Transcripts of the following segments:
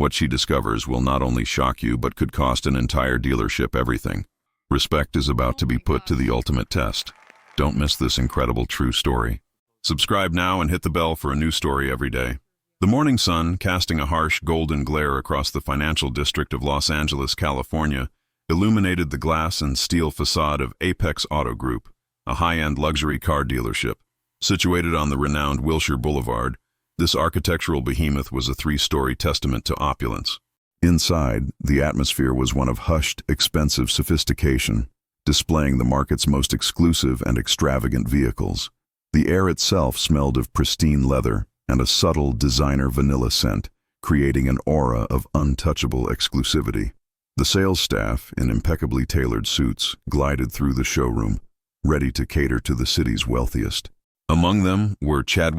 What she discovers will not only shock you but could cost an entire dealership everything. Respect is about to be put to the ultimate test. Don't miss this incredible true story. Subscribe now and hit the bell for a new story every day. The morning sun, casting a harsh golden glare across the financial district of Los Angeles, California, illuminated the glass and steel facade of Apex Auto Group, a high-end luxury car dealership. Situated on the renowned Wilshire Boulevard, this architectural behemoth was a three-story testament to opulence. Inside, the atmosphere was one of hushed, expensive sophistication, displaying the market's most exclusive and extravagant vehicles. The air itself smelled of pristine leather and a subtle designer vanilla scent, creating an aura of untouchable exclusivity. The sales staff, in impeccably tailored suits, glided through the showroom, ready to cater to the city's wealthiest. Among them were Chad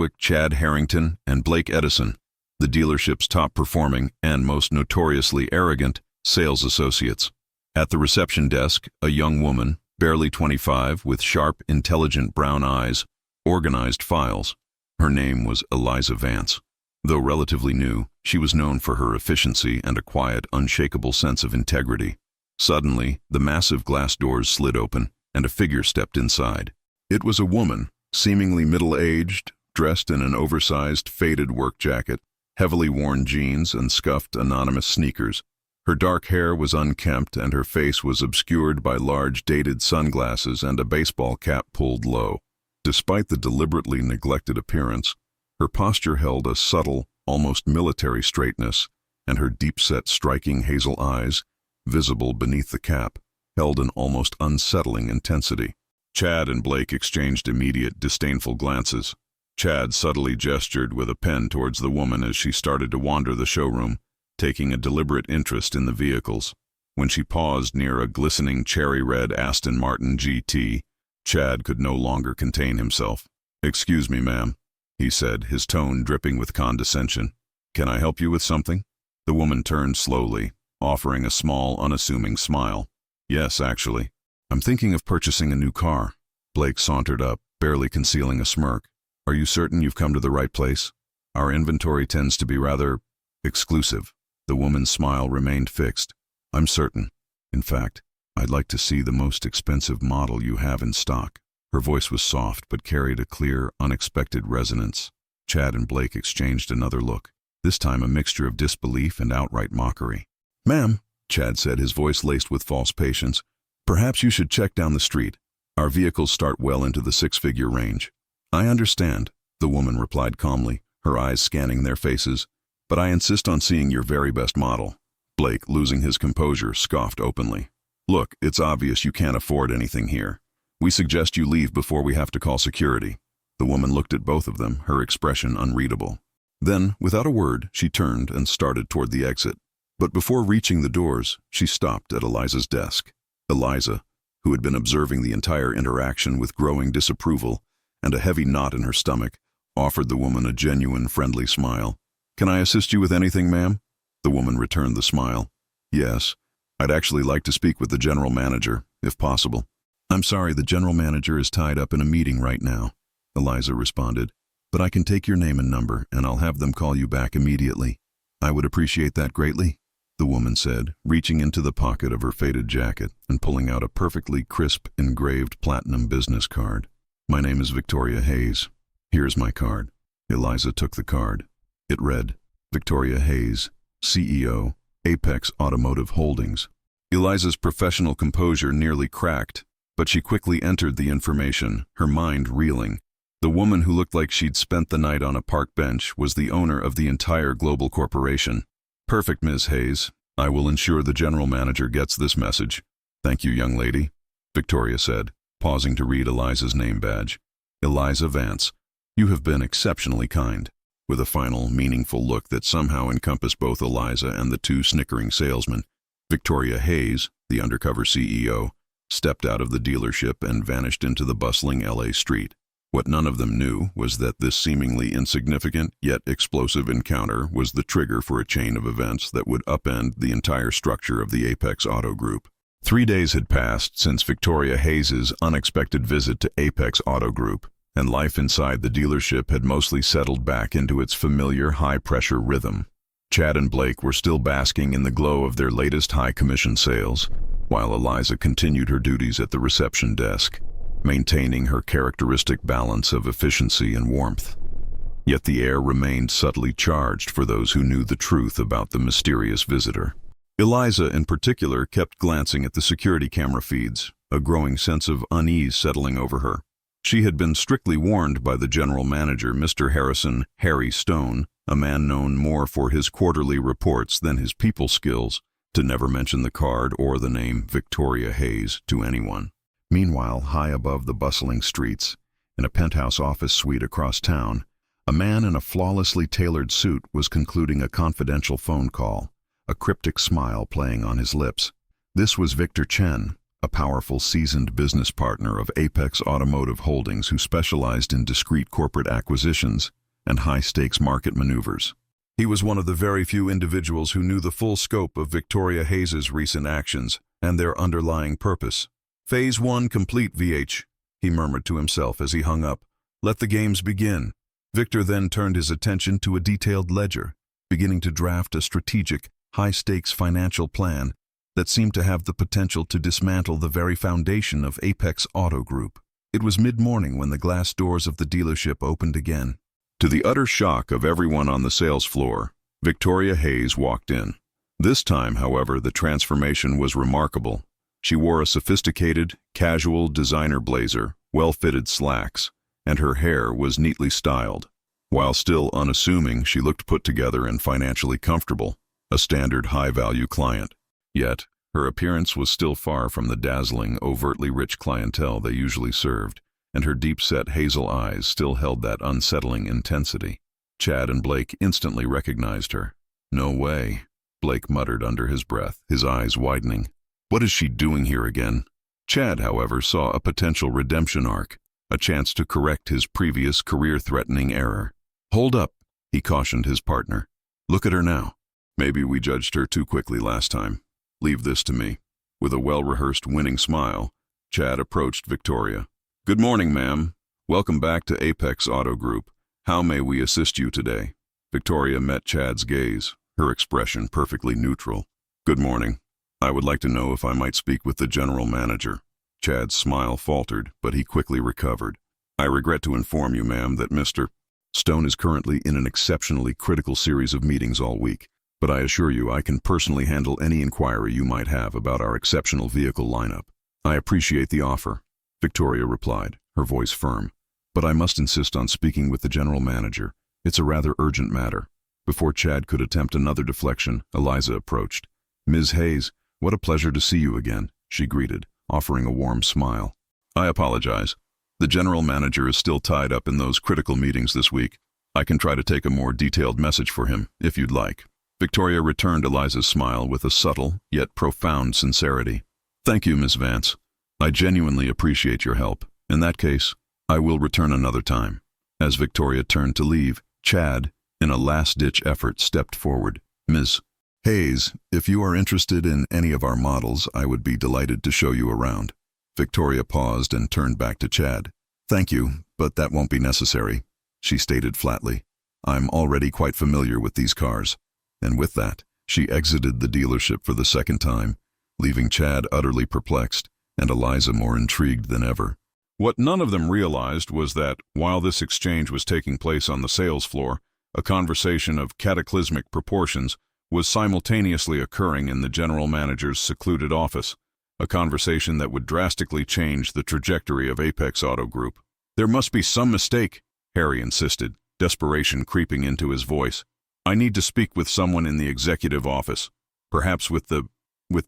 Harrington and Blake Edison, the dealership's top-performing and most notoriously arrogant sales associates. At the reception desk, a young woman, barely 25, with sharp, intelligent brown eyes, organized files. Her name was Eliza Vance. Though relatively new, she was known for her efficiency and a quiet, unshakable sense of integrity. Suddenly, the massive glass doors slid open, and a figure stepped inside. It was a woman, seemingly middle-aged, dressed in an oversized, faded work jacket, heavily worn jeans, and scuffed, anonymous sneakers. Her dark hair was unkempt, and her face was obscured by large, dated sunglasses and a baseball cap pulled low. Despite the deliberately neglected appearance, her posture held a subtle, almost military straightness, and her deep-set, striking hazel eyes, visible beneath the cap, held an almost unsettling intensity. Chad and Blake exchanged immediate, disdainful glances. Chad subtly gestured with a pen towards the woman as she started to wander the showroom, taking a deliberate interest in the vehicles. When she paused near a glistening cherry-red Aston Martin GT, Chad could no longer contain himself. "Excuse me, ma'am," he said, his tone dripping with condescension. "Can I help you with something?" The woman turned slowly, offering a small, unassuming smile. "Yes, actually. I'm thinking of purchasing a new car." Blake sauntered up, barely concealing a smirk. "Are you certain you've come to the right place? Our inventory tends to be rather exclusive." The woman's smile remained fixed. "I'm certain. In fact, I'd like to see the most expensive model you have in stock." Her voice was soft but carried a clear, unexpected resonance. Chad and Blake exchanged another look, this time a mixture of disbelief and outright mockery. "Ma'am," Chad said, his voice laced with false patience, "perhaps you should check down the street. Our vehicles start well into the six-figure range." "I understand," the woman replied calmly, her eyes scanning their faces, "but I insist on seeing your very best model." Blake, losing his composure, scoffed openly. "Look, it's obvious you can't afford anything here. We suggest you leave before we have to call security." The woman looked at both of them, her expression unreadable. Then, without a word, she turned and started toward the exit. But before reaching the doors, she stopped at Eliza's desk. Eliza, who had been observing the entire interaction with growing disapproval and a heavy knot in her stomach, offered the woman a genuine, friendly smile. "Can I assist you with anything, ma'am?" The woman returned the smile. "Yes. I'd actually like to speak with the general manager, if possible." "I'm sorry, the general manager is tied up in a meeting right now," Eliza responded, "but I can take your name and number, and I'll have them call you back immediately." "I would appreciate that greatly," the woman said, reaching into the pocket of her faded jacket and pulling out a perfectly crisp, engraved platinum business card. "My name is Victoria Hayes. Here's my card." Eliza took the card. It read, "Victoria Hayes, CEO, Apex Automotive Holdings." Eliza's professional composure nearly cracked, but she quickly entered the information, her mind reeling. The woman who looked like she'd spent the night on a park bench was the owner of the entire global corporation. "Perfect, Ms. Hayes. I will ensure the general manager gets this message." "Thank you, young lady," Victoria said, pausing to read Eliza's name badge. "Eliza Vance. You have been exceptionally kind." With a final, meaningful look that somehow encompassed both Eliza and the two snickering salesmen, Victoria Hayes, the undercover CEO, stepped out of the dealership and vanished into the bustling LA street. What none of them knew was that this seemingly insignificant yet explosive encounter was the trigger for a chain of events that would upend the entire structure of the Apex Auto Group. 3 days had passed since Victoria Hayes's unexpected visit to Apex Auto Group, and life inside the dealership had mostly settled back into its familiar high-pressure rhythm. Chad and Blake were still basking in the glow of their latest high-commission sales, while Eliza continued her duties at the reception desk, maintaining her characteristic balance of efficiency and warmth. Yet the air remained subtly charged for those who knew the truth about the mysterious visitor. Eliza, in particular, kept glancing at the security camera feeds, a growing sense of unease settling over her. She had been strictly warned by the general manager, Mr. Harrison "Harry" Stone, a man known more for his quarterly reports than his people skills, to never mention the card or the name Victoria Hayes to anyone. Meanwhile, high above the bustling streets, in a penthouse office suite across town, a man in a flawlessly tailored suit was concluding a confidential phone call, a cryptic smile playing on his lips. This was Victor Chen, a powerful, seasoned business partner of Apex Automotive Holdings who specialized in discreet corporate acquisitions and high-stakes market maneuvers. He was one of the very few individuals who knew the full scope of Victoria Hayes' recent actions and their underlying purpose. "Phase 1 complete, VH," he murmured to himself as he hung up. "Let the games begin." Victor then turned his attention to a detailed ledger, beginning to draft a strategic, high-stakes financial plan that seemed to have the potential to dismantle the very foundation of Apex Auto Group. It was mid-morning when the glass doors of the dealership opened again. To the utter shock of everyone on the sales floor, Victoria Hayes walked in. This time, however, the transformation was remarkable. She wore a sophisticated, casual designer blazer, well-fitted slacks, and her hair was neatly styled. While still unassuming, she looked put together and financially comfortable, a standard high-value client. Yet, her appearance was still far from the dazzling, overtly rich clientele they usually served, and her deep-set hazel eyes still held that unsettling intensity. Chad and Blake instantly recognized her. "No way," Blake muttered under his breath, his eyes widening. "What is she doing here again?" Chad, however, saw a potential redemption arc, a chance to correct his previous career-threatening error. "Hold up," he cautioned his partner. "Look at her now. Maybe we judged her too quickly last time. Leave this to me." With a well-rehearsed winning smile, Chad approached Victoria. "Good morning, ma'am. Welcome back to Apex Auto Group. How may we assist you today?" Victoria met Chad's gaze, her expression perfectly neutral. "Good morning. I would like to know if I might speak with the general manager." Chad's smile faltered, but he quickly recovered. "I regret to inform you, ma'am, that Mr. Stone is currently in an exceptionally critical series of meetings all week, but I assure you I can personally handle any inquiry you might have about our exceptional vehicle lineup." "I appreciate the offer," Victoria replied, her voice firm. "But I must insist on speaking with the general manager. It's a rather urgent matter." Before Chad could attempt another deflection, Eliza approached. "Ms. Hayes, what a pleasure to see you again," she greeted, offering a warm smile. "I apologize. The general manager is still tied up in those critical meetings this week. I can try to take a more detailed message for him, if you'd like." Victoria returned Eliza's smile with a subtle, yet profound sincerity. "Thank you, Miss Vance. I genuinely appreciate your help. In that case, I will return another time." As Victoria turned to leave, Chad, in a last-ditch effort, stepped forward. "Ms. Hayes, if you are interested in any of our models, I would be delighted to show you around." Victoria paused and turned back to Chad. "Thank you, but that won't be necessary," she stated flatly. "I'm already quite familiar with these cars." And with that, she exited the dealership for the second time, leaving Chad utterly perplexed and Eliza more intrigued than ever. What none of them realized was that, while this exchange was taking place on the sales floor, a conversation of cataclysmic proportions was simultaneously occurring in the general manager's secluded office, a conversation that would drastically change the trajectory of Apex Auto Group. "There must be some mistake," Harry insisted, desperation creeping into his voice. "I need to speak with someone in the executive office, perhaps with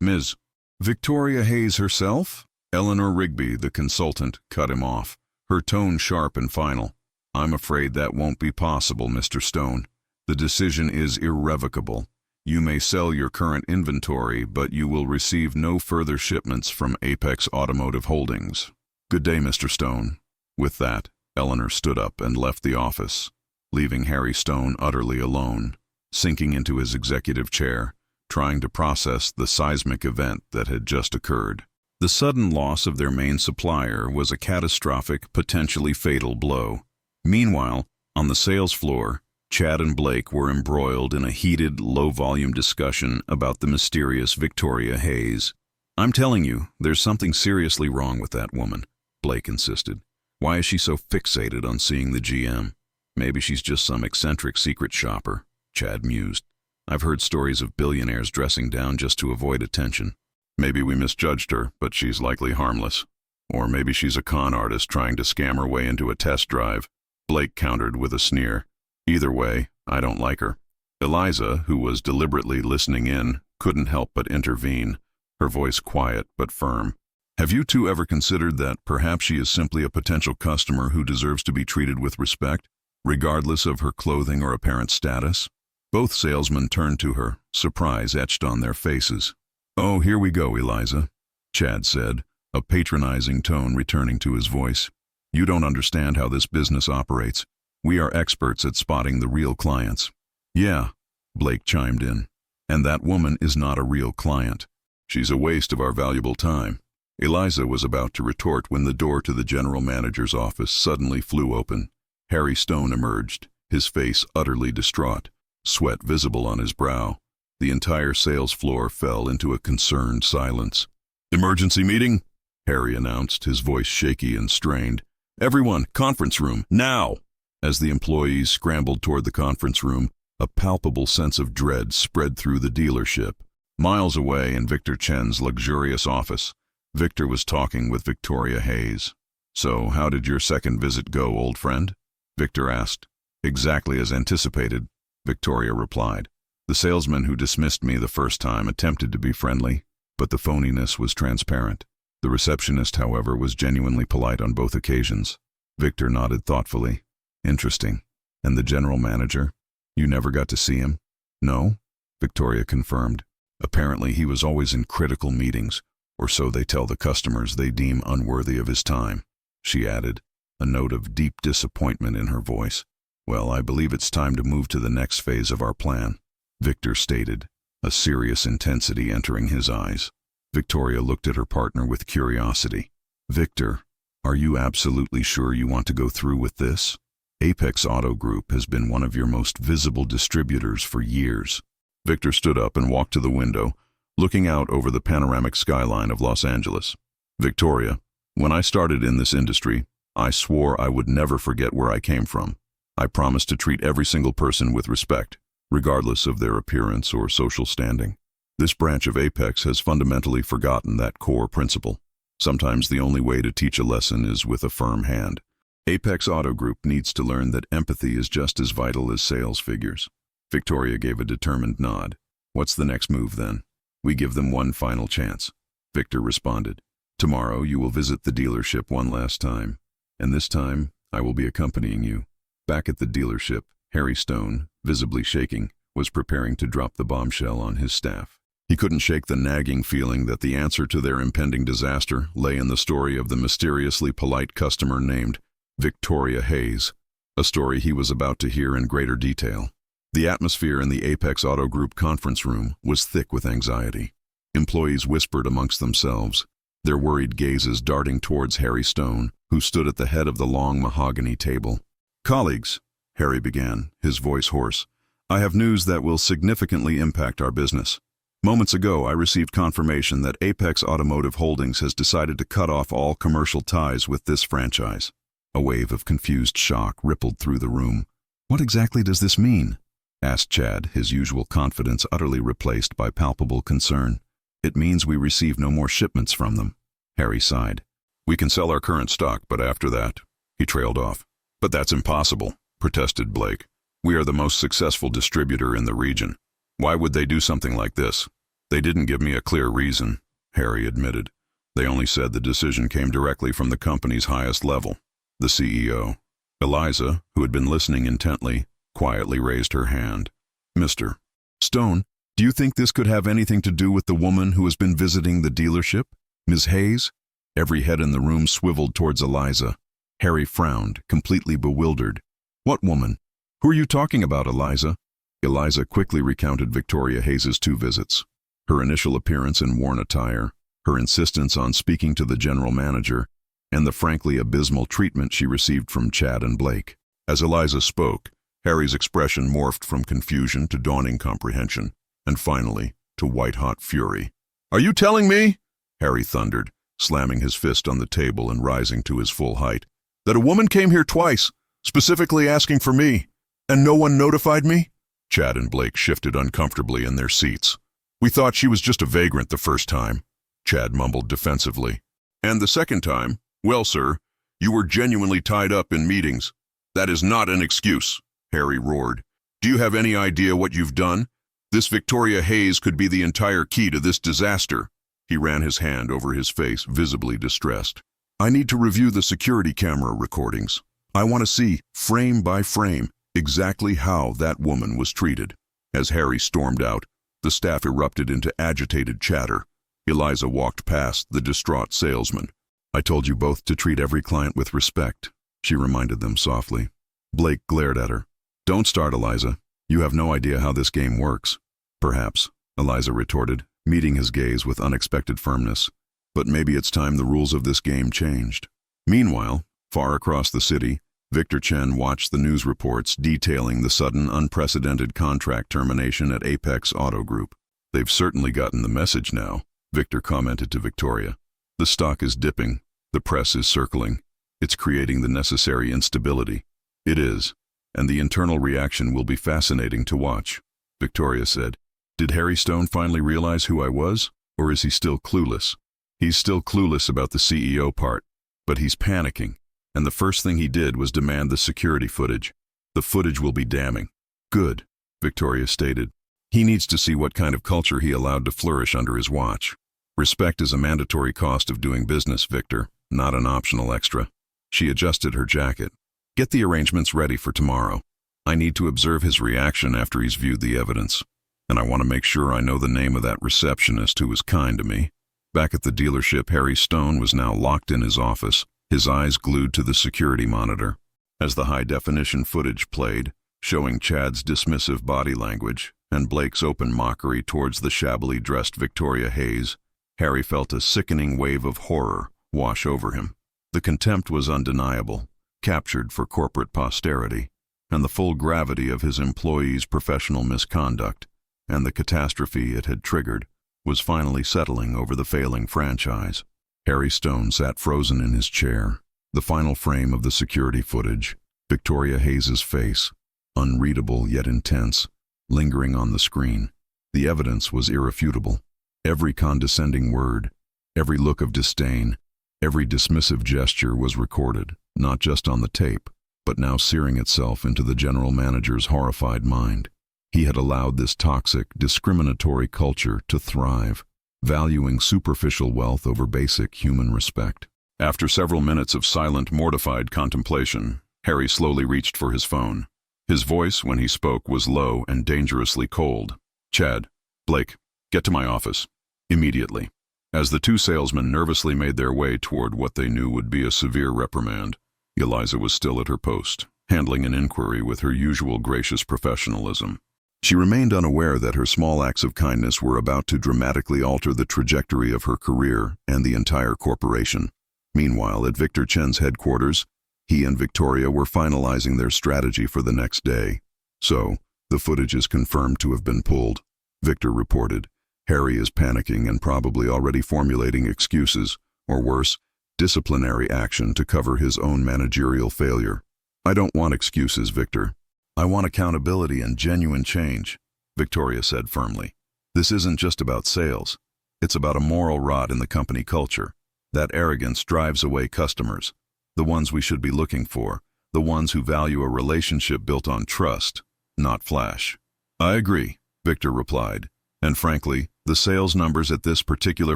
Ms. Victoria Hayes herself?" Eleanor Rigby, the consultant, cut him off, her tone sharp and final. "I'm afraid that won't be possible, Mr. Stone. The decision is irrevocable. You may sell your current inventory, but you will receive no further shipments from Apex Automotive Holdings. Good day, Mr. Stone." With that, Eleanor stood up and left the office, leaving Harry Stone utterly alone, sinking into his executive chair, trying to process the seismic event that had just occurred. The sudden loss of their main supplier was a catastrophic, potentially fatal blow. Meanwhile, on the sales floor, Chad and Blake were embroiled in a heated, low-volume discussion about the mysterious Victoria Hayes. "I'm telling you, there's something seriously wrong with that woman," Blake insisted. "Why is she so fixated on seeing the GM? Maybe she's just some eccentric secret shopper," Chad mused. "I've heard stories of billionaires dressing down just to avoid attention. Maybe we misjudged her, but she's likely harmless. Or maybe she's a con artist trying to scam her way into a test drive," Blake countered with a sneer. "Either way, I don't like her." Eliza, who was deliberately listening in, couldn't help but intervene, her voice quiet but firm. "Have you two ever considered that perhaps she is simply a potential customer who deserves to be treated with respect, regardless of her clothing or apparent status?" Both salesmen turned to her, surprise etched on their faces. "Oh, here we go, Eliza," Chad said, a patronizing tone returning to his voice. "You don't understand how this business operates. We are experts at spotting the real clients." "Yeah," Blake chimed in. "And that woman is not a real client. She's a waste of our valuable time." Eliza was about to retort when the door to the general manager's office suddenly flew open. Harry Stone emerged, his face utterly distraught, sweat visible on his brow. The entire sales floor fell into a concerned silence. "Emergency meeting," Harry announced, his voice shaky and strained. "Everyone, conference room, now!" As the employees scrambled toward the conference room, a palpable sense of dread spread through the dealership. Miles away in Victor Chen's luxurious office, Victor was talking with Victoria Hayes. "So, how did your second visit go, old friend?" Victor asked. "Exactly as anticipated," Victoria replied. "The salesman who dismissed me the first time attempted to be friendly, but the phoniness was transparent. The receptionist, however, was genuinely polite on both occasions." Victor nodded thoughtfully. "Interesting. And the general manager? You never got to see him?" "No," Victoria confirmed. "Apparently he was always in critical meetings, or so they tell the customers they deem unworthy of his time," she added, a note of deep disappointment in her voice. "Well, I believe it's time to move to the next phase of our plan," Victor stated, a serious intensity entering his eyes. Victoria looked at her partner with curiosity. "Victor, are you absolutely sure you want to go through with this? Apex Auto Group has been one of your most visible distributors for years." Victor stood up and walked to the window, looking out over the panoramic skyline of Los Angeles. "Victoria, when I started in this industry, I swore I would never forget where I came from. I promised to treat every single person with respect, regardless of their appearance or social standing. This branch of Apex has fundamentally forgotten that core principle. Sometimes the only way to teach a lesson is with a firm hand. Apex Auto Group needs to learn that empathy is just as vital as sales figures." Victoria gave a determined nod. "What's the next move then?" "We give them one final chance," Victor responded. "Tomorrow you will visit the dealership one last time, and this time I will be accompanying you." Back at the dealership, Harry Stone, visibly shaking, was preparing to drop the bombshell on his staff. He couldn't shake the nagging feeling that the answer to their impending disaster lay in the story of the mysteriously polite customer named Victoria Hayes, a story he was about to hear in greater detail. The atmosphere in the Apex Auto Group conference room was thick with anxiety. Employees whispered amongst themselves, their worried gazes darting towards Harry Stone, who stood at the head of the long mahogany table. "Colleagues," Harry began, his voice hoarse, "I have news that will significantly impact our business. Moments ago, I received confirmation that Apex Automotive Holdings has decided to cut off all commercial ties with this franchise." A wave of confused shock rippled through the room. "What exactly does this mean?" asked Chad, his usual confidence utterly replaced by palpable concern. "It means we receive no more shipments from them," Harry sighed. "We can sell our current stock, but after that," he trailed off. "But that's impossible," protested Blake. "We are the most successful distributor in the region. Why would they do something like this?" "They didn't give me a clear reason," Harry admitted. "They only said the decision came directly from the company's highest level, the CEO. Eliza, who had been listening intently, quietly raised her hand. "Mr. Stone, do you think this could have anything to do with the woman who has been visiting the dealership, Ms. Hayes?" Every head in the room swiveled towards Eliza. Harry frowned, completely bewildered. "What woman? Who are you talking about, Eliza?" Eliza quickly recounted Victoria Hayes' 2 visits. Her initial appearance in worn attire, her insistence on speaking to the general manager, and the frankly abysmal treatment she received from Chad and Blake. As Eliza spoke, Harry's expression morphed from confusion to dawning comprehension, and finally, to white-hot fury. "Are you telling me," Harry thundered, slamming his fist on the table and rising to his full height, "that a woman came here twice, specifically asking for me, and no one notified me?" Chad and Blake shifted uncomfortably in their seats. "We thought she was just a vagrant the first time," Chad mumbled defensively. "And the second time, well, sir, you were genuinely tied up in meetings." "That is not an excuse," Harry roared. "Do you have any idea what you've done? This Victoria Hayes could be the entire key to this disaster." He ran his hand over his face, visibly distressed. "I need to review the security camera recordings. I want to see, frame by frame, exactly how that woman was treated." As Harry stormed out, the staff erupted into agitated chatter. Eliza walked past the distraught salesman. "I told you both to treat every client with respect," she reminded them softly. Blake glared at her. "Don't start, Eliza. You have no idea how this game works." "Perhaps," Eliza retorted, meeting his gaze with unexpected firmness. "But maybe it's time the rules of this game changed." Meanwhile, far across the city, Victor Chen watched the news reports detailing the sudden, unprecedented contract termination at Apex Auto Group. "They've certainly gotten the message now," Victor commented to Victoria. "The stock is dipping. The press is circling. It's creating the necessary instability." "It is, and the internal reaction will be fascinating to watch," Victoria said. "Did Harry Stone finally realize who I was, or is he still clueless?" "He's still clueless about the CEO part, but he's panicking, and the first thing he did was demand the security footage. The footage will be damning." "Good," Victoria stated. "He needs to see what kind of culture he allowed to flourish under his watch. Respect is a mandatory cost of doing business, Victor, not an optional extra." She adjusted her jacket. "Get the arrangements ready for tomorrow. I need to observe his reaction after he's viewed the evidence. And I want to make sure I know the name of that receptionist who was kind to me." Back at the dealership, Harry Stone was now locked in his office, his eyes glued to the security monitor. As the high-definition footage played, showing Chad's dismissive body language and Blake's open mockery towards the shabbily dressed Victoria Hayes, Harry felt a sickening wave of horror wash over him. The contempt was undeniable, captured for corporate posterity, and the full gravity of his employees' professional misconduct and the catastrophe it had triggered was finally settling over the failing franchise. Harry Stone sat frozen in his chair, the final frame of the security footage, Victoria Hayes's face, unreadable yet intense, lingering on the screen. The evidence was irrefutable. Every condescending word, every look of disdain, every dismissive gesture was recorded, not just on the tape, but now searing itself into the general manager's horrified mind. He had allowed this toxic, discriminatory culture to thrive, valuing superficial wealth over basic human respect. After several minutes of silent, mortified contemplation, Harry slowly reached for his phone. His voice, when he spoke, was low and dangerously cold. "Chad, Blake, get to my office. Immediately." As the two salesmen nervously made their way toward what they knew would be a severe reprimand, Eliza was still at her post, handling an inquiry with her usual gracious professionalism. She remained unaware that her small acts of kindness were about to dramatically alter the trajectory of her career and the entire corporation. Meanwhile, at Victor Chen's headquarters, he and Victoria were finalizing their strategy for the next day. "So, the footage is confirmed to have been pulled," Victor reported. "Harry is panicking and probably already formulating excuses, or worse, disciplinary action to cover his own managerial failure." "I don't want excuses, Victor. I want accountability and genuine change," Victoria said firmly. "This isn't just about sales. It's about a moral rot in the company culture. That arrogance drives away customers, the ones we should be looking for, the ones who value a relationship built on trust, not flash." "I agree," Victor replied. "And frankly, the sales numbers at this particular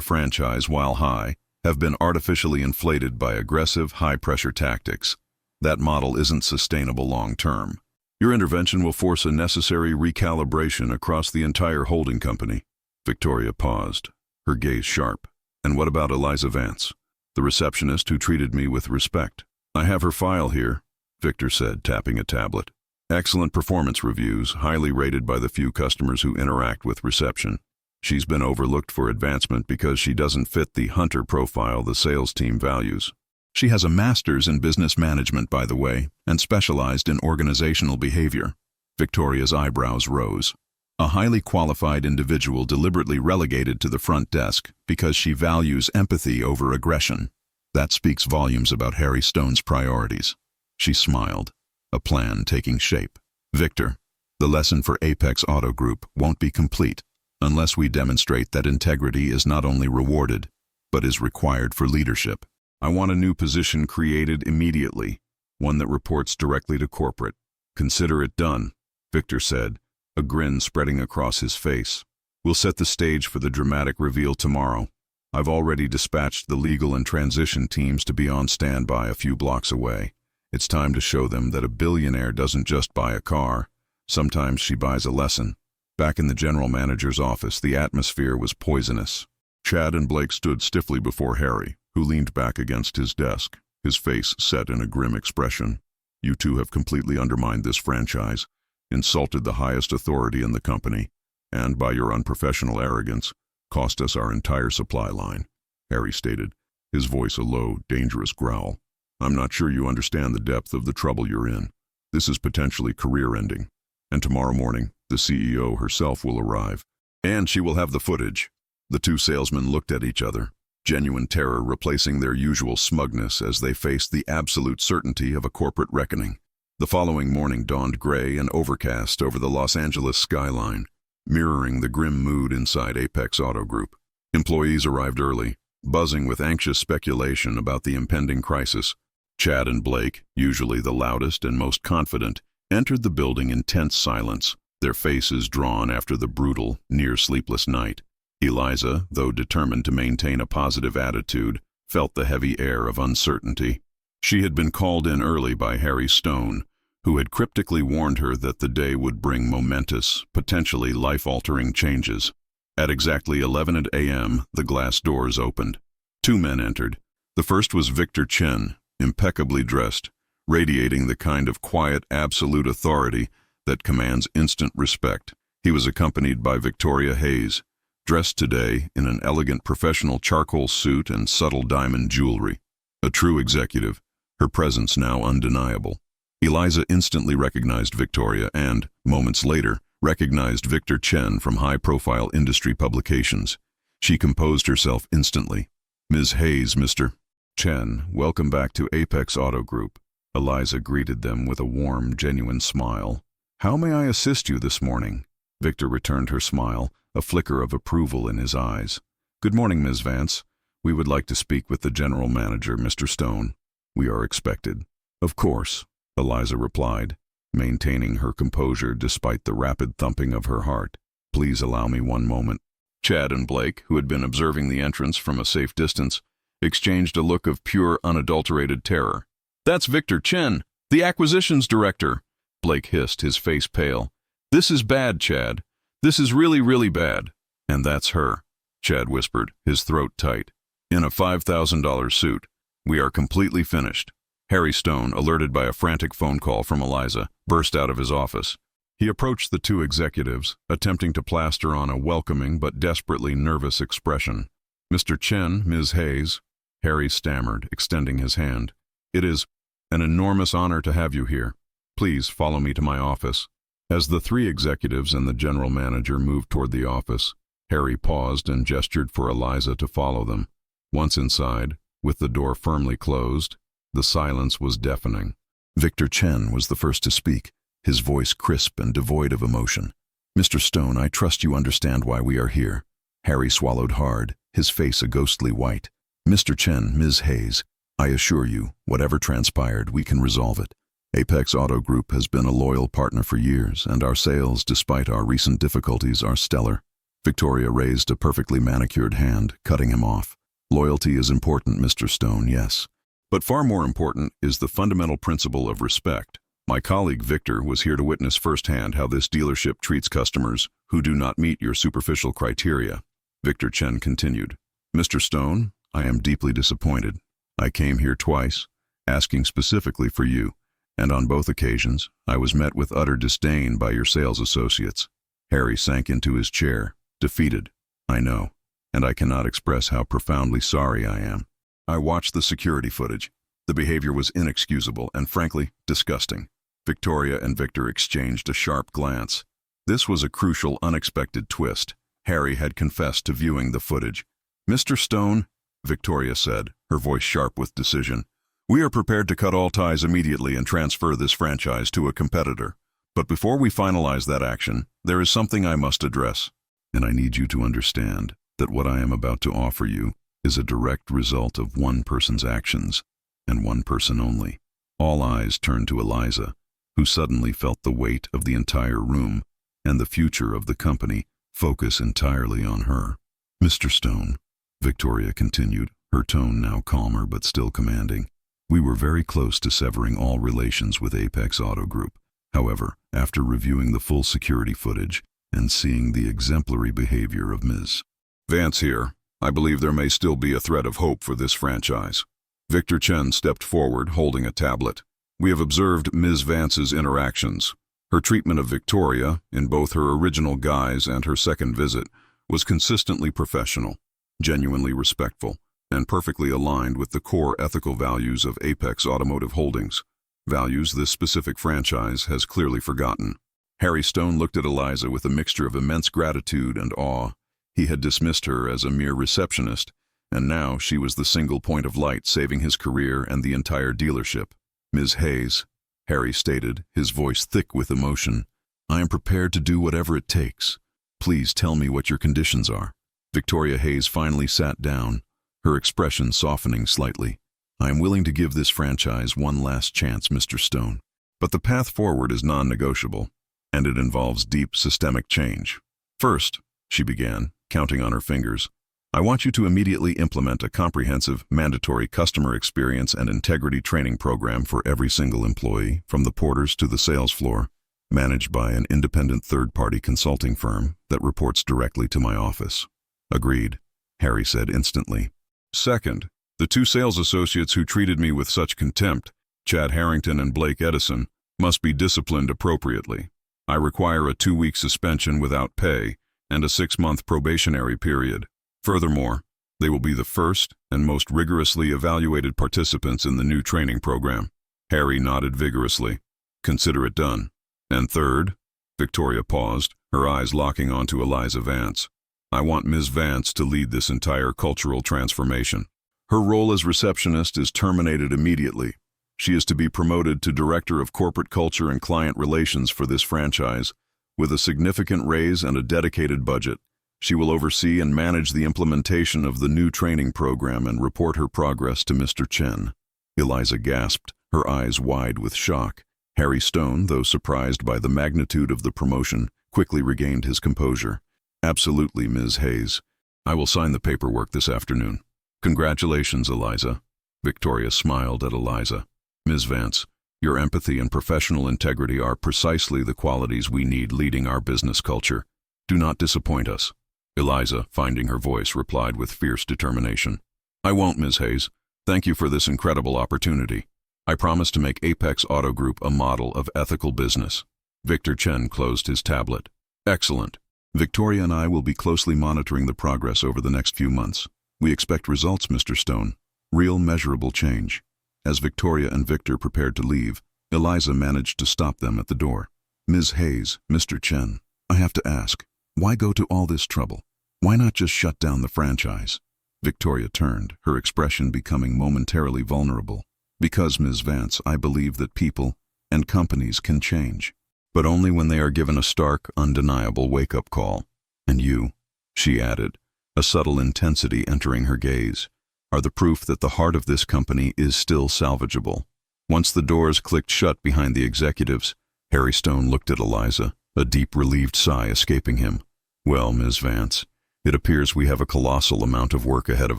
franchise, while high, have been artificially inflated by aggressive, high-pressure tactics. That model isn't sustainable long-term. Your intervention will force a necessary recalibration across the entire holding company." Victoria paused, her gaze sharp. "And what about Eliza Vance, the receptionist who treated me with respect?" "I have her file here," Victor said, tapping a tablet. "Excellent performance reviews, highly rated by the few customers who interact with reception. She's been overlooked for advancement because she doesn't fit the hunter profile the sales team values." She has a master's in business management, by the way, and specialized in organizational behavior. Victoria's eyebrows rose. A highly qualified individual deliberately relegated to the front desk because she values empathy over aggression. That speaks volumes about Harry Stone's priorities. She smiled, a plan taking shape. Victor, the lesson for Apex Auto Group won't be complete unless we demonstrate that integrity is not only rewarded, but is required for leadership. I want a new position created immediately, one that reports directly to corporate. Consider it done, Victor said, a grin spreading across his face. We'll set the stage for the dramatic reveal tomorrow. I've already dispatched the legal and transition teams to be on standby a few blocks away. It's time to show them that a billionaire doesn't just buy a car. Sometimes she buys a lesson. Back in the general manager's office, the atmosphere was poisonous. Chad and Blake stood stiffly before Harry, who leaned back against his desk, his face set in a grim expression. You two have completely undermined this franchise, insulted the highest authority in the company, and, by your unprofessional arrogance, cost us our entire supply line, Harry stated, his voice a low, dangerous growl. I'm not sure you understand the depth of the trouble you're in. This is potentially career-ending. And tomorrow morning, the CEO herself will arrive, and she will have the footage. The two salesmen looked at each other, genuine terror replacing their usual smugness as they faced the absolute certainty of a corporate reckoning. The following morning dawned gray and overcast over the Los Angeles skyline, mirroring the grim mood inside Apex Auto Group. Employees arrived early, buzzing with anxious speculation about the impending crisis. Chad and Blake, usually the loudest and most confident, entered the building in tense silence, their faces drawn after the brutal, near-sleepless night. Eliza, though determined to maintain a positive attitude, felt the heavy air of uncertainty. She had been called in early by Harry Stone, who had cryptically warned her that the day would bring momentous, potentially life-altering changes. At exactly 11 a.m., the glass doors opened. Two men entered. The first was Victor Chen, impeccably dressed, radiating the kind of quiet, absolute authority that commands instant respect. He was accompanied by Victoria Hayes, dressed today in an elegant professional charcoal suit and subtle diamond jewelry. A true executive, her presence now undeniable. Eliza instantly recognized Victoria and, moments later, recognized Victor Chen from high-profile industry publications. She composed herself instantly. Ms. Hayes, Mr. Chen, welcome back to Apex Auto Group. Eliza greeted them with a warm, genuine smile. How may I assist you this morning? Victor returned her smile, a flicker of approval in his eyes. Good morning, Ms. Vance. We would like to speak with the general manager, Mr. Stone. We are expected. Of course, Eliza replied, maintaining her composure despite the rapid thumping of her heart. Please allow me one moment. Chad and Blake, who had been observing the entrance from a safe distance, exchanged a look of pure, unadulterated terror. That's Victor Chen, the acquisitions director, Blake hissed, his face pale. This is bad, Chad. This is really, really bad. And that's her, Chad whispered, his throat tight. In a $5,000 suit. We are completely finished. Harry Stone, alerted by a frantic phone call from Eliza, burst out of his office. He approached the two executives, attempting to plaster on a welcoming but desperately nervous expression. Mr. Chen, Ms. Hayes, Harry stammered, extending his hand. It is an enormous honor to have you here. Please follow me to my office. As the three executives and the general manager moved toward the office, Harry paused and gestured for Eliza to follow them. Once inside, with the door firmly closed, the silence was deafening. Victor Chen was the first to speak, his voice crisp and devoid of emotion. Mr. Stone, I trust you understand why we are here. Harry swallowed hard, his face a ghostly white. Mr. Chen, Ms. Hayes, I assure you, whatever transpired, we can resolve it. Apex Auto Group has been a loyal partner for years, and our sales, despite our recent difficulties, are stellar. Victoria raised a perfectly manicured hand, cutting him off. Loyalty is important, Mr. Stone, yes. But far more important is the fundamental principle of respect. My colleague Victor was here to witness firsthand how this dealership treats customers who do not meet your superficial criteria. Victor Chen continued. Mr. Stone, I am deeply disappointed. I came here twice, asking specifically for you, and on both occasions, I was met with utter disdain by your sales associates. Harry sank into his chair, defeated. I know, and I cannot express how profoundly sorry I am. I watched the security footage, The behavior was inexcusable and, frankly, disgusting. Victoria and Victor exchanged a sharp glance. This was a crucial, unexpected twist. Harry had confessed to viewing the footage. "Mr. Stone," Victoria said, her voice sharp with decision, "we are prepared to cut all ties immediately and transfer this franchise to a competitor. But before we finalize that action, there is something I must address. And I need you to understand that what I am about to offer you is a direct result of one person's actions, and one person only." All eyes turned to Eliza, who suddenly felt the weight of the entire room and the future of the company focus entirely on her. "Mr. Stone," Victoria continued, her tone now calmer but still commanding, "we were very close to severing all relations with Apex Auto Group. However, after reviewing the full security footage and seeing the exemplary behavior of Ms. Vance here, I believe there may still be a thread of hope for this franchise." Victor Chen stepped forward, holding a tablet. "We have observed Ms. Vance's interactions. Her treatment of Victoria, in both her original guise and her second visit, was consistently professional, genuinely respectful, and perfectly aligned with the core ethical values of Apex Automotive Holdings, values this specific franchise has clearly forgotten." Harry Stone looked at Eliza with a mixture of immense gratitude and awe. He had dismissed her as a mere receptionist, and now she was the single point of light saving his career and the entire dealership. "Ms. Hayes," Harry stated, his voice thick with emotion, "I am prepared to do whatever it takes. Please tell me what your conditions are." Victoria Hayes finally sat down, her expression softening slightly. "I am willing to give this franchise one last chance, Mr. Stone. But the path forward is non-negotiable, and it involves deep systemic change. First," she began, counting on her fingers, "I want you to immediately implement a comprehensive, mandatory customer experience and integrity training program for every single employee, from the porters to the sales floor, managed by an independent third-party consulting firm that reports directly to my office." "Agreed," Harry said instantly. "Second, the two sales associates who treated me with such contempt, Chad Harrington and Blake Edison, must be disciplined appropriately. I require a 2-week suspension without pay and a 6-month probationary period. Furthermore, they will be the first and most rigorously evaluated participants in the new training program." Harry nodded vigorously. "Consider it done. And third," Victoria paused, her eyes locking onto Eliza Vance, "I want Ms. Vance to lead this entire cultural transformation. Her role as receptionist is terminated immediately. She is to be promoted to Director of Corporate Culture and Client Relations for this franchise, with a significant raise and a dedicated budget. She will oversee and manage the implementation of the new training program and report her progress to Mr. Chen." Eliza gasped, her eyes wide with shock. Harry Stone, though surprised by the magnitude of the promotion, quickly regained his composure. "Absolutely, Ms. Hayes. I will sign the paperwork this afternoon." "Congratulations, Eliza." Victoria smiled at Eliza. "Ms. Vance, your empathy and professional integrity are precisely the qualities we need leading our business culture. Do not disappoint us." Eliza, finding her voice, replied with fierce determination. "I won't, Ms. Hayes. Thank you for this incredible opportunity. I promise to make Apex Auto Group a model of ethical business." Victor Chen closed his tablet. "Excellent. Victoria and I will be closely monitoring the progress over the next few months. We expect results, Mr. Stone. Real measurable change." As Victoria and Victor prepared to leave, Eliza managed to stop them at the door. "Ms. Hayes, Mr. Chen, I have to ask, why go to all this trouble? Why not just shut down the franchise?" Victoria turned, her expression becoming momentarily vulnerable. "Because, Ms. Vance, I believe that people and companies can change, but only when they are given a stark, undeniable wake-up call. And you," she added, a subtle intensity entering her gaze, "are the proof that the heart of this company is still salvageable." Once the doors clicked shut behind the executives, Harry Stone looked at Eliza, a deep relieved sigh escaping him. "Well, Ms. Vance, it appears we have a colossal amount of work ahead of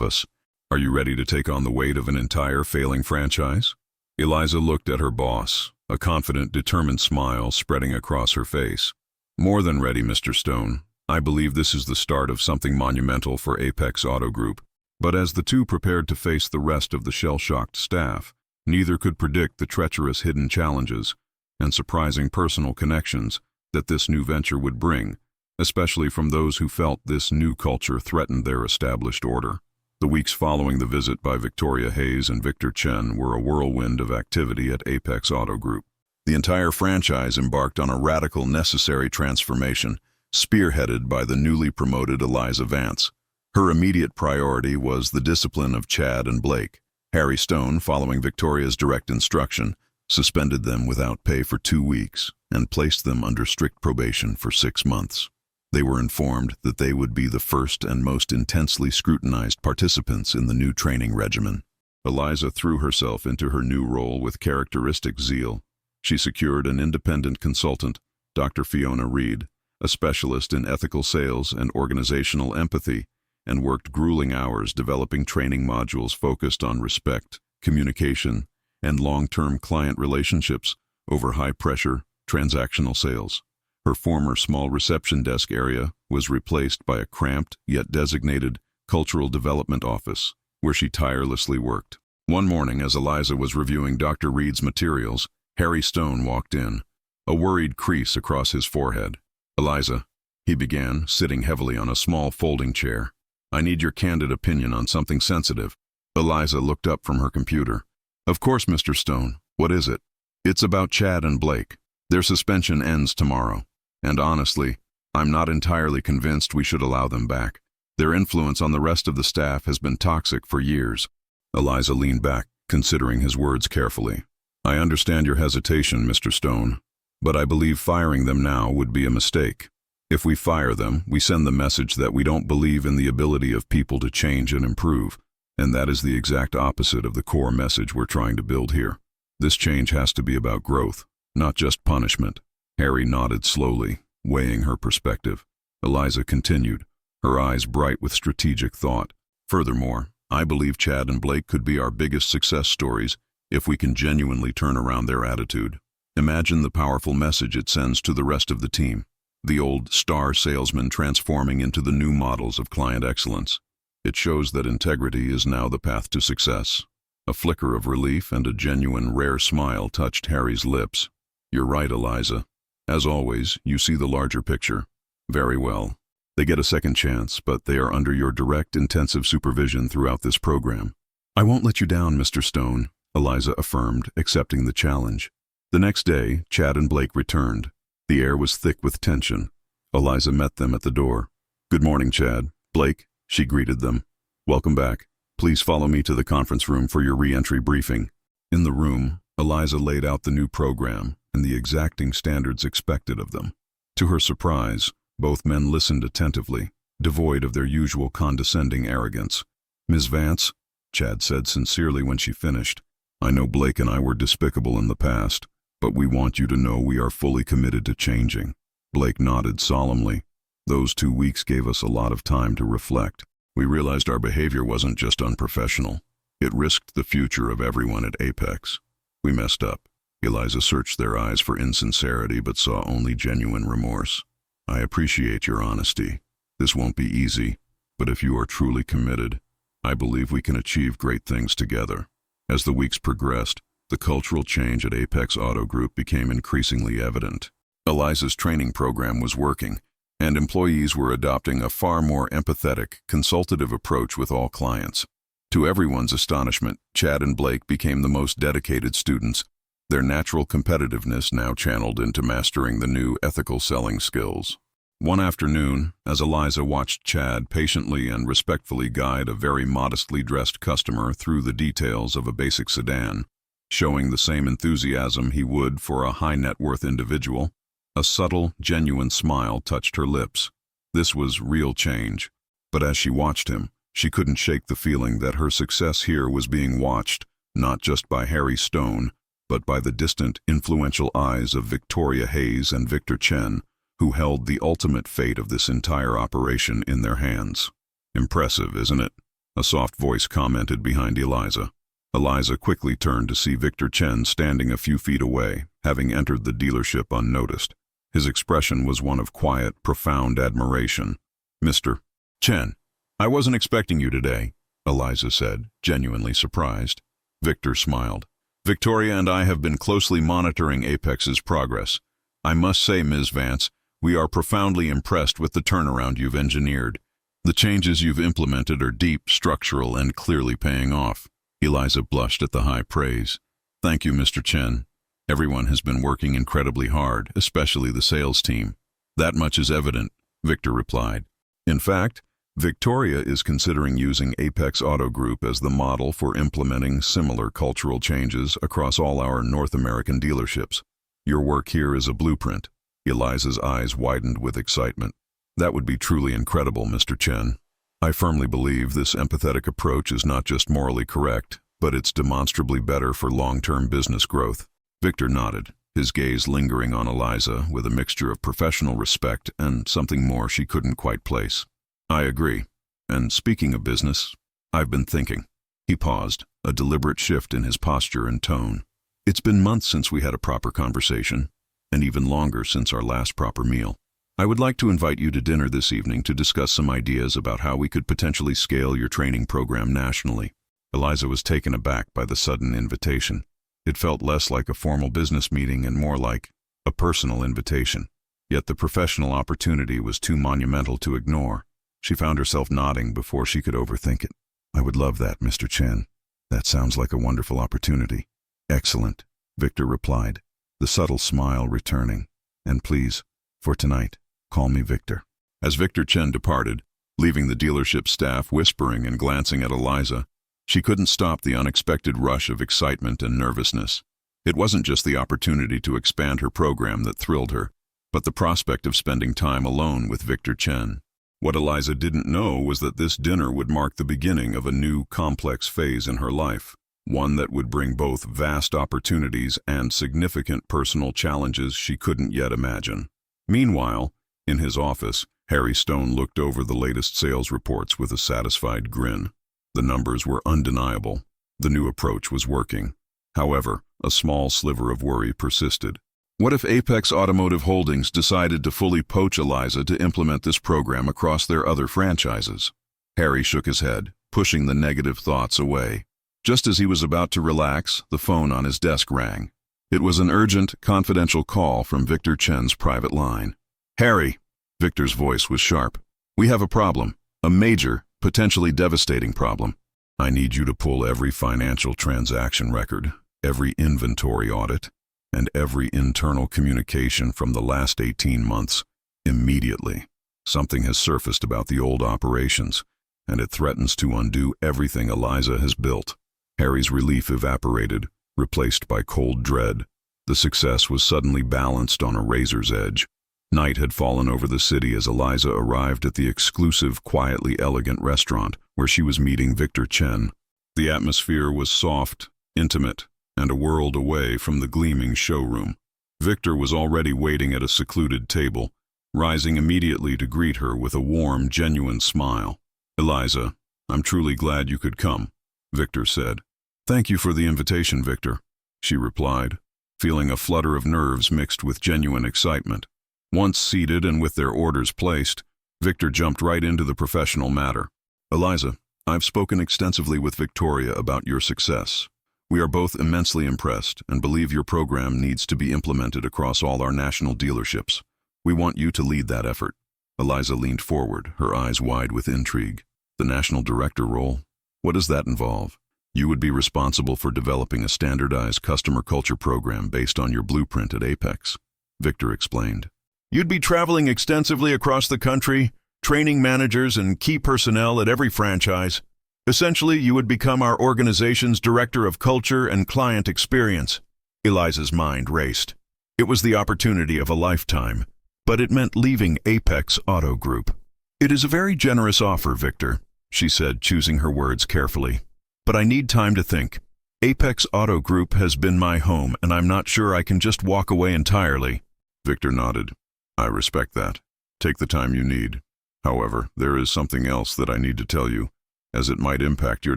us. Are you ready to take on the weight of an entire failing franchise?" Eliza looked at her boss, a confident, determined smile spreading across her face. "More than ready, Mr. Stone. I believe this is the start of something monumental for Apex Auto Group." But as the two prepared to face the rest of the shell-shocked staff, neither could predict the treacherous hidden challenges and surprising personal connections that this new venture would bring, especially from those who felt this new culture threatened their established order. The weeks following the visit by Victoria Hayes and Victor Chen were a whirlwind of activity at Apex Auto Group. The entire franchise embarked on a radical, necessary transformation, spearheaded by the newly promoted Eliza Vance. Her immediate priority was the discipline of Chad and Blake. Harry Stone, following Victoria's direct instruction, suspended them without pay for 2 weeks and placed them under strict probation for 6 months. They were informed that they would be the first and most intensely scrutinized participants in the new training regimen. Eliza threw herself into her new role with characteristic zeal. She secured an independent consultant, Dr. Fiona Reed, a specialist in ethical sales and organizational empathy, and worked grueling hours developing training modules focused on respect, communication, and long-term client relationships over high-pressure, transactional sales. Her former small reception desk area was replaced by a cramped yet designated cultural development office, where she tirelessly worked. One morning, as Eliza was reviewing Dr. Reed's materials, Harry Stone walked in, a worried crease across his forehead. "Eliza," he began, sitting heavily on a small folding chair, "I need your candid opinion on something sensitive." Eliza looked up from her computer. "Of course, Mr. Stone. What is it?" "It's about Chad and Blake. Their suspension ends tomorrow. And honestly, I'm not entirely convinced we should allow them back. Their influence on the rest of the staff has been toxic for years." Eliza leaned back, considering his words carefully. "I understand your hesitation, Mr. Stone, but I believe firing them now would be a mistake. If we fire them, we send the message that we don't believe in the ability of people to change and improve, and that is the exact opposite of the core message we're trying to build here. This change has to be about growth, not just punishment." Harry nodded slowly, weighing her perspective. Eliza continued, her eyes bright with strategic thought. "Furthermore, I believe Chad and Blake could be our biggest success stories if we can genuinely turn around their attitude. Imagine the powerful message it sends to the rest of the team. The old star salesman transforming into the new models of client excellence. It shows that integrity is now the path to success." A flicker of relief and a genuine, rare smile touched Harry's lips. "You're right, Eliza. As always, you see the larger picture. Very well. They get a second chance, but they are under your direct, intensive supervision throughout this program." "I won't let you down, Mr. Stone," Eliza affirmed, accepting the challenge. The next day, Chad and Blake returned. The air was thick with tension. Eliza met them at the door. "Good morning, Chad. Blake," she greeted them. "Welcome back. Please follow me to the conference room for your re-entry briefing." In the room, Eliza laid out the new program and the exacting standards expected of them. To her surprise, both men listened attentively, devoid of their usual condescending arrogance. "Ms. Vance," Chad said sincerely when she finished, "I know Blake and I were despicable in the past, but we want you to know we are fully committed to changing." Blake nodded solemnly. "Those 2 weeks gave us a lot of time to reflect. We realized our behavior wasn't just unprofessional. It risked the future of everyone at Apex. We messed up." Eliza searched their eyes for insincerity but saw only genuine remorse. "I appreciate your honesty. This won't be easy, but if you are truly committed, I believe we can achieve great things together." As the weeks progressed, the cultural change at Apex Auto Group became increasingly evident. Eliza's training program was working, and employees were adopting a far more empathetic, consultative approach with all clients. To everyone's astonishment, Chad and Blake became the most dedicated students, their natural competitiveness now channeled into mastering the new ethical selling skills. One afternoon, as Eliza watched Chad patiently and respectfully guide a very modestly dressed customer through the details of a basic sedan, showing the same enthusiasm he would for a high-net-worth individual, a subtle, genuine smile touched her lips. This was real change. But as she watched him, she couldn't shake the feeling that her success here was being watched, not just by Harry Stone, but by the distant, influential eyes of Victoria Hayes and Victor Chen, who held the ultimate fate of this entire operation in their hands. "Impressive, isn't it?" a soft voice commented behind Eliza. Eliza quickly turned to see Victor Chen standing a few feet away, having entered the dealership unnoticed. His expression was one of quiet, profound admiration. "Mr. Chen, I wasn't expecting you today," Eliza said, genuinely surprised. Victor smiled. "Victoria and I have been closely monitoring Apex's progress. I must say, Ms. Vance, we are profoundly impressed with the turnaround you've engineered. The changes you've implemented are deep, structural, and clearly paying off. Eliza blushed at the high praise. Thank you, Mr. Chen. Everyone has been working incredibly hard, especially the sales team. That much is evident, Victor replied. In fact, Victoria is considering using Apex Auto Group as the model for implementing similar cultural changes across all our North American dealerships. Your work here is a blueprint. Eliza's eyes widened with excitement. That would be truly incredible, Mr. Chen. I firmly believe this empathetic approach is not just morally correct, but it's demonstrably better for long-term business growth. Victor nodded, his gaze lingering on Eliza with a mixture of professional respect and something more she couldn't quite place. I agree. And speaking of business, I've been thinking. He paused, a deliberate shift in his posture and tone. It's been months since we had a proper conversation, and even longer since our last proper meal. I would like to invite you to dinner this evening to discuss some ideas about how we could potentially scale your training program nationally. Eliza was taken aback by the sudden invitation. It felt less like a formal business meeting and more like a personal invitation. Yet the professional opportunity was too monumental to ignore. She found herself nodding before she could overthink it. I would love that, Mr. Chen. That sounds like a wonderful opportunity. Excellent, Victor replied, the subtle smile returning. And please, for tonight, call me Victor. As Victor Chen departed, leaving the dealership staff whispering and glancing at Eliza, she couldn't stop the unexpected rush of excitement and nervousness. It wasn't just the opportunity to expand her program that thrilled her, but the prospect of spending time alone with Victor Chen. What Eliza didn't know was that this dinner would mark the beginning of a new, complex phase in her life, one that would bring both vast opportunities and significant personal challenges she couldn't yet imagine. Meanwhile, in his office, Harry Stone looked over the latest sales reports with a satisfied grin. The numbers were undeniable. The new approach was working. However, a small sliver of worry persisted. What if Apex Automotive Holdings decided to fully poach Eliza to implement this program across their other franchises? Harry shook his head, pushing the negative thoughts away. Just as he was about to relax, the phone on his desk rang. It was an urgent, confidential call from Victor Chen's private line. Harry, Victor's voice was sharp. We have a problem, a major, potentially devastating problem. I need you to pull every financial transaction record, every inventory audit, and every internal communication from the last 18 months, immediately. Something has surfaced about the old operations, and it threatens to undo everything Eliza has built. Harry's relief evaporated, replaced by cold dread. The success was suddenly balanced on a razor's edge. Night had fallen over the city as Eliza arrived at the exclusive, quietly elegant restaurant where she was meeting Victor Chen. The atmosphere was soft, intimate, and a world away from the gleaming showroom. Victor was already waiting at a secluded table, rising immediately to greet her with a warm, genuine smile. Eliza, I'm truly glad you could come, Victor said. Thank you for the invitation, Victor, she replied, feeling a flutter of nerves mixed with genuine excitement. Once seated and with their orders placed, Victor jumped right into the professional matter. Eliza, I've spoken extensively with Victoria about your success. We are both immensely impressed and believe your program needs to be implemented across all our national dealerships. We want you to lead that effort. Eliza leaned forward, her eyes wide with intrigue. The national director role? What does that involve? You would be responsible for developing a standardized customer culture program based on your blueprint at Apex, Victor explained. You'd be traveling extensively across the country, training managers and key personnel at every franchise. Essentially, you would become our organization's director of culture and client experience. Eliza's mind raced. It was the opportunity of a lifetime, but it meant leaving Apex Auto Group. It is a very generous offer, Victor, she said, choosing her words carefully. But I need time to think. Apex Auto Group has been my home, and I'm not sure I can just walk away entirely. Victor nodded. I respect that. Take the time you need. However, there is something else that I need to tell you, as it might impact your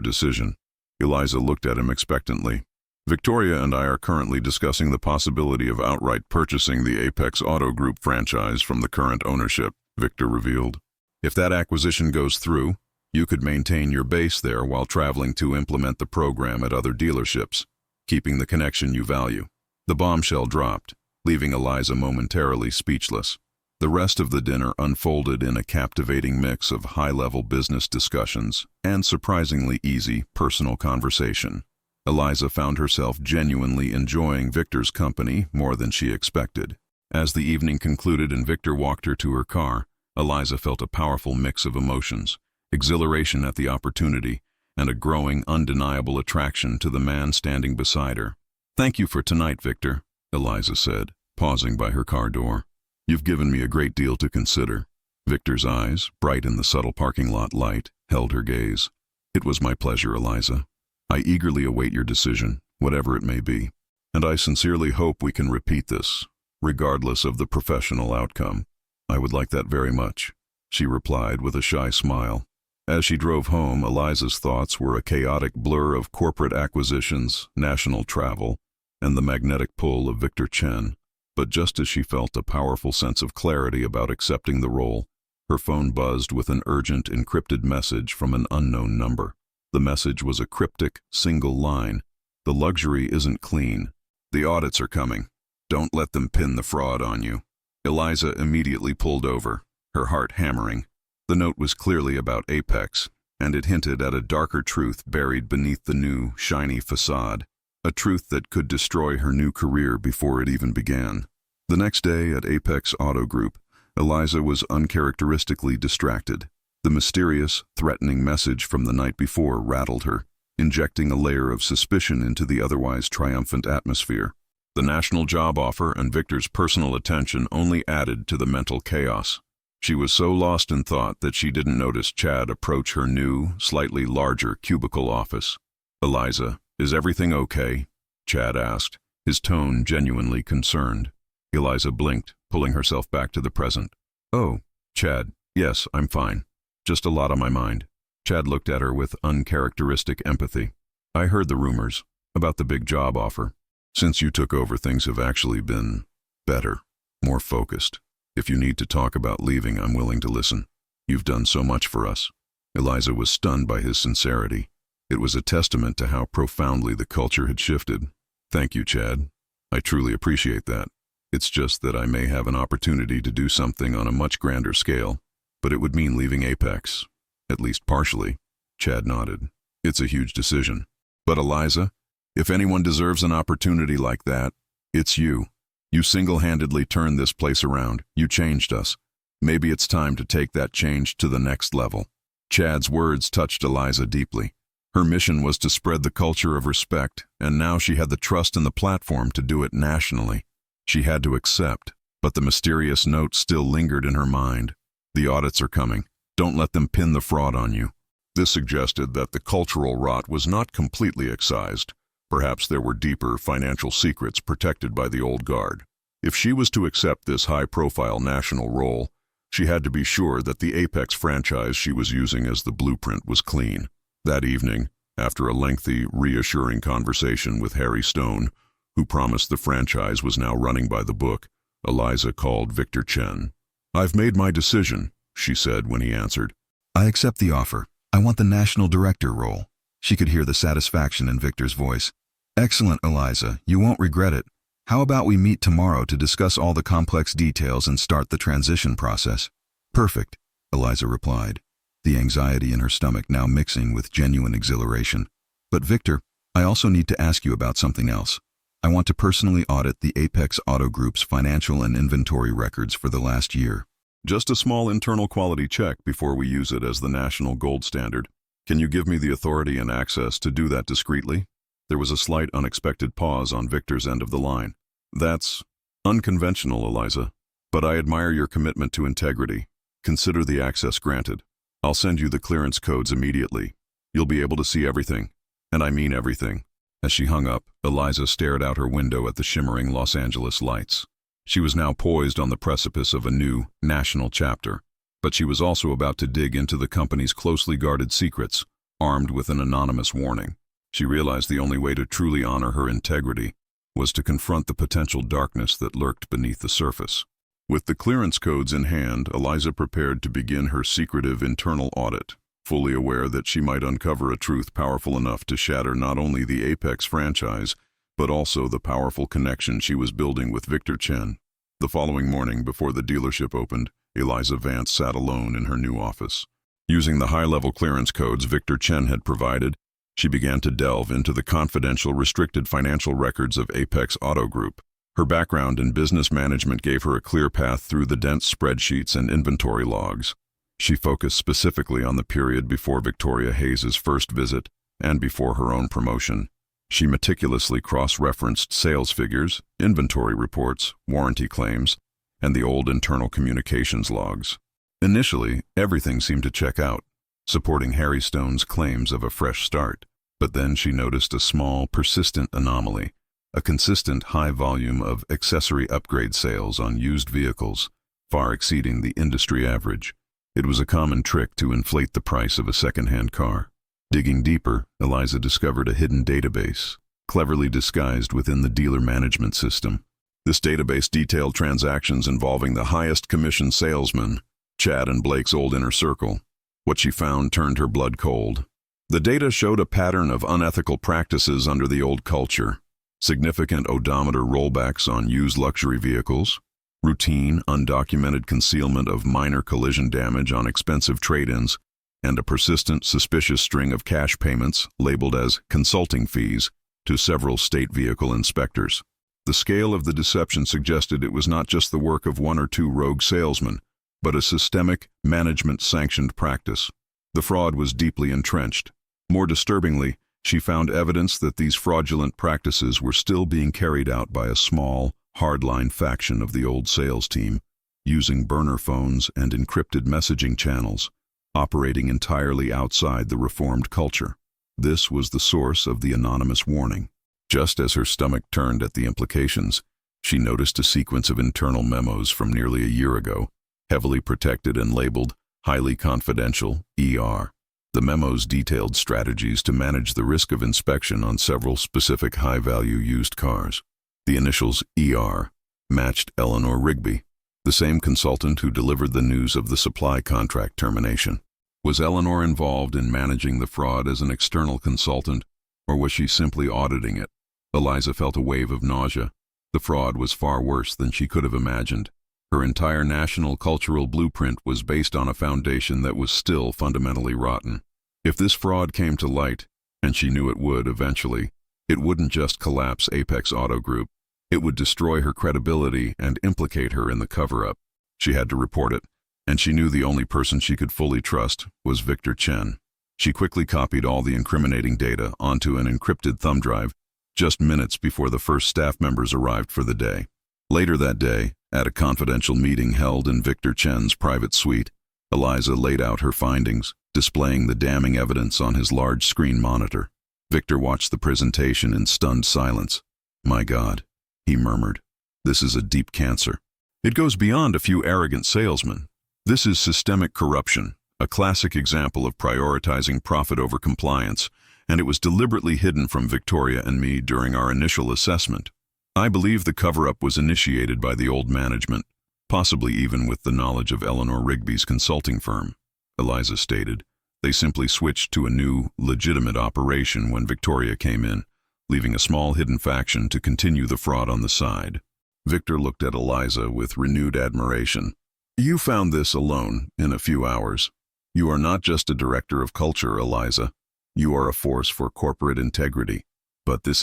decision. Eliza looked at him expectantly. Victoria and I are currently discussing the possibility of outright purchasing the Apex Auto Group franchise from the current ownership, Victor revealed. If that acquisition goes through, you could maintain your base there while traveling to implement the program at other dealerships, keeping the connection you value. The bombshell dropped, leaving Eliza momentarily speechless. The rest of the dinner unfolded in a captivating mix of high-level business discussions and surprisingly easy personal conversation. Eliza found herself genuinely enjoying Victor's company more than she expected. As the evening concluded and Victor walked her to her car, Eliza felt a powerful mix of emotions, exhilaration at the opportunity, and a growing, undeniable attraction to the man standing beside her. "Thank you for tonight, Victor," Eliza said, pausing by her car door. "You've given me a great deal to consider." Victor's eyes, bright in the subtle parking lot light, held her gaze. "It was my pleasure, Eliza. I eagerly await your decision, whatever it may be. And I sincerely hope we can repeat this, regardless of the professional outcome." "I would like that very much," she replied with a shy smile. As she drove home, Eliza's thoughts were a chaotic blur of corporate acquisitions, national travel, and the magnetic pull of Victor Chen. But just as she felt a powerful sense of clarity about accepting the role, her phone buzzed with an urgent, encrypted message from an unknown number. The message was a cryptic, single line. "The luxury isn't clean. The audits are coming. Don't let them pin the fraud on you." Eliza immediately pulled over, her heart hammering. The note was clearly about Apex, and it hinted at a darker truth buried beneath the new, shiny facade, a truth that could destroy her new career before it even began. The next day at Apex Auto Group, Eliza was uncharacteristically distracted. The mysterious, threatening message from the night before rattled her, injecting a layer of suspicion into the otherwise triumphant atmosphere. The national job offer and Victor's personal attention only added to the mental chaos. She was so lost in thought that she didn't notice Chad approach her new, slightly larger cubicle office. "Eliza, is everything okay?" Chad asked, his tone genuinely concerned. Eliza blinked, pulling herself back to the present. "Oh, Chad, yes, I'm fine. Just a lot on my mind." Chad looked at her with uncharacteristic empathy. "I heard the rumors about the big job offer. Since you took over, things have actually been better, more focused. If you need to talk about leaving, I'm willing to listen. You've done so much for us." Eliza was stunned by his sincerity. It was a testament to how profoundly the culture had shifted. "Thank you, Chad. I truly appreciate that. It's just that I may have an opportunity to do something on a much grander scale, but it would mean leaving Apex, at least partially." Chad nodded. "It's a huge decision. But Eliza, if anyone deserves an opportunity like that, it's you. You single-handedly turned this place around. You changed us. Maybe it's time to take that change to the next level." Chad's words touched Eliza deeply. Her mission was to spread the culture of respect, and now she had the trust and the platform to do it nationally. She had to accept, but the mysterious note still lingered in her mind. "The audits are coming. Don't let them pin the fraud on you." This suggested that the cultural rot was not completely excised. Perhaps there were deeper financial secrets protected by the old guard. If she was to accept this high-profile national role, she had to be sure that the Apex franchise she was using as the blueprint was clean. That evening, after a lengthy, reassuring conversation with Harry Stone, who promised the franchise was now running by the book, Eliza called Victor Chen. "I've made my decision," she said when he answered. "I accept the offer. I want the national director role." She could hear the satisfaction in Victor's voice. "Excellent, Eliza. You won't regret it. How about we meet tomorrow to discuss all the complex details and start the transition process?" "Perfect," Eliza replied, the anxiety in her stomach now mixing with genuine exhilaration. "But Victor, I also need to ask you about something else. I want to personally audit the Apex Auto Group's financial and inventory records for the last year." "Just a small internal quality check before we use it as the national gold standard. Can you give me the authority and access to do that discreetly?" There was a slight unexpected pause on Victor's end of the line. "That's unconventional, Eliza, but I admire your commitment to integrity. Consider the access granted. I'll send you the clearance codes immediately. You'll be able to see everything, and I mean everything." As she hung up, Eliza stared out her window at the shimmering Los Angeles lights. She was now poised on the precipice of a new, national chapter, but she was also about to dig into the company's closely guarded secrets, armed with an anonymous warning. She realized the only way to truly honor her integrity was to confront the potential darkness that lurked beneath the surface. With the clearance codes in hand, Eliza prepared to begin her secretive internal audit, fully aware that she might uncover a truth powerful enough to shatter not only the Apex franchise, but also the powerful connection she was building with Victor Chen. The following morning, before the dealership opened, Eliza Vance sat alone in her new office. Using the high-level clearance codes Victor Chen had provided, she began to delve into the confidential, restricted financial records of Apex Auto Group. Her background in business management gave her a clear path through the dense spreadsheets and inventory logs. She focused specifically on the period before Victoria Hayes's first visit and before her own promotion. She meticulously cross-referenced sales figures, inventory reports, warranty claims, and the old internal communications logs. Initially, everything seemed to check out, supporting Harry Stone's claims of a fresh start. But then she noticed a small, persistent anomaly, a consistent high volume of accessory upgrade sales on used vehicles, far exceeding the industry average. It was a common trick to inflate the price of a second-hand car. Digging deeper, Eliza discovered a hidden database, cleverly disguised within the dealer management system. This database detailed transactions involving the highest commission salesmen, Chad and Blake's old inner circle. What she found turned her blood cold. The data showed a pattern of unethical practices under the old culture: significant odometer rollbacks on used luxury vehicles, routine, undocumented concealment of minor collision damage on expensive trade-ins, and a persistent, suspicious string of cash payments labeled as consulting fees to several state vehicle inspectors. The scale of the deception suggested it was not just the work of one or two rogue salesmen, but a systemic, management-sanctioned practice. The fraud was deeply entrenched. More disturbingly, she found evidence that these fraudulent practices were still being carried out by a small, hardline faction of the old sales team, using burner phones and encrypted messaging channels, operating entirely outside the reformed culture. This was the source of the anonymous warning. Just as her stomach turned at the implications, she noticed a sequence of internal memos from nearly a year ago, heavily protected and labeled Highly Confidential, ER. The memos detailed strategies to manage the risk of inspection on several specific high-value used cars. The initials ER matched Eleanor Rigby, the same consultant who delivered the news of the supply contract termination. Was Eleanor involved in managing the fraud as an external consultant, or was she simply auditing it? Eliza felt a wave of nausea. The fraud was far worse than she could have imagined. Her entire national cultural blueprint was based on a foundation that was still fundamentally rotten. If this fraud came to light, and she knew it would eventually, it wouldn't just collapse Apex Auto Group. It would destroy her credibility and implicate her in the cover-up. She had to report it, and she knew the only person she could fully trust was Victor Chen. She quickly copied all the incriminating data onto an encrypted thumb drive just minutes before the first staff members arrived for the day. Later that day, at a confidential meeting held in Victor Chen's private suite, Eliza laid out her findings, displaying the damning evidence on his large screen monitor. Victor watched the presentation in stunned silence. "My God," he murmured, "this is a deep cancer. It goes beyond a few arrogant salesmen. This is systemic corruption, a classic example of prioritizing profit over compliance, and it was deliberately hidden from Victoria and me during our initial assessment. I believe the cover-up was initiated by the old management, possibly even with the knowledge of Eleanor Rigby's consulting firm," Eliza stated. "They simply switched to a new, legitimate operation when Victoria came in, leaving a small hidden faction to continue the fraud on the side." Victor looked at Eliza with renewed admiration. "You found this alone in a few hours. You are not just a director of culture, Eliza. You are a force for corporate integrity. But this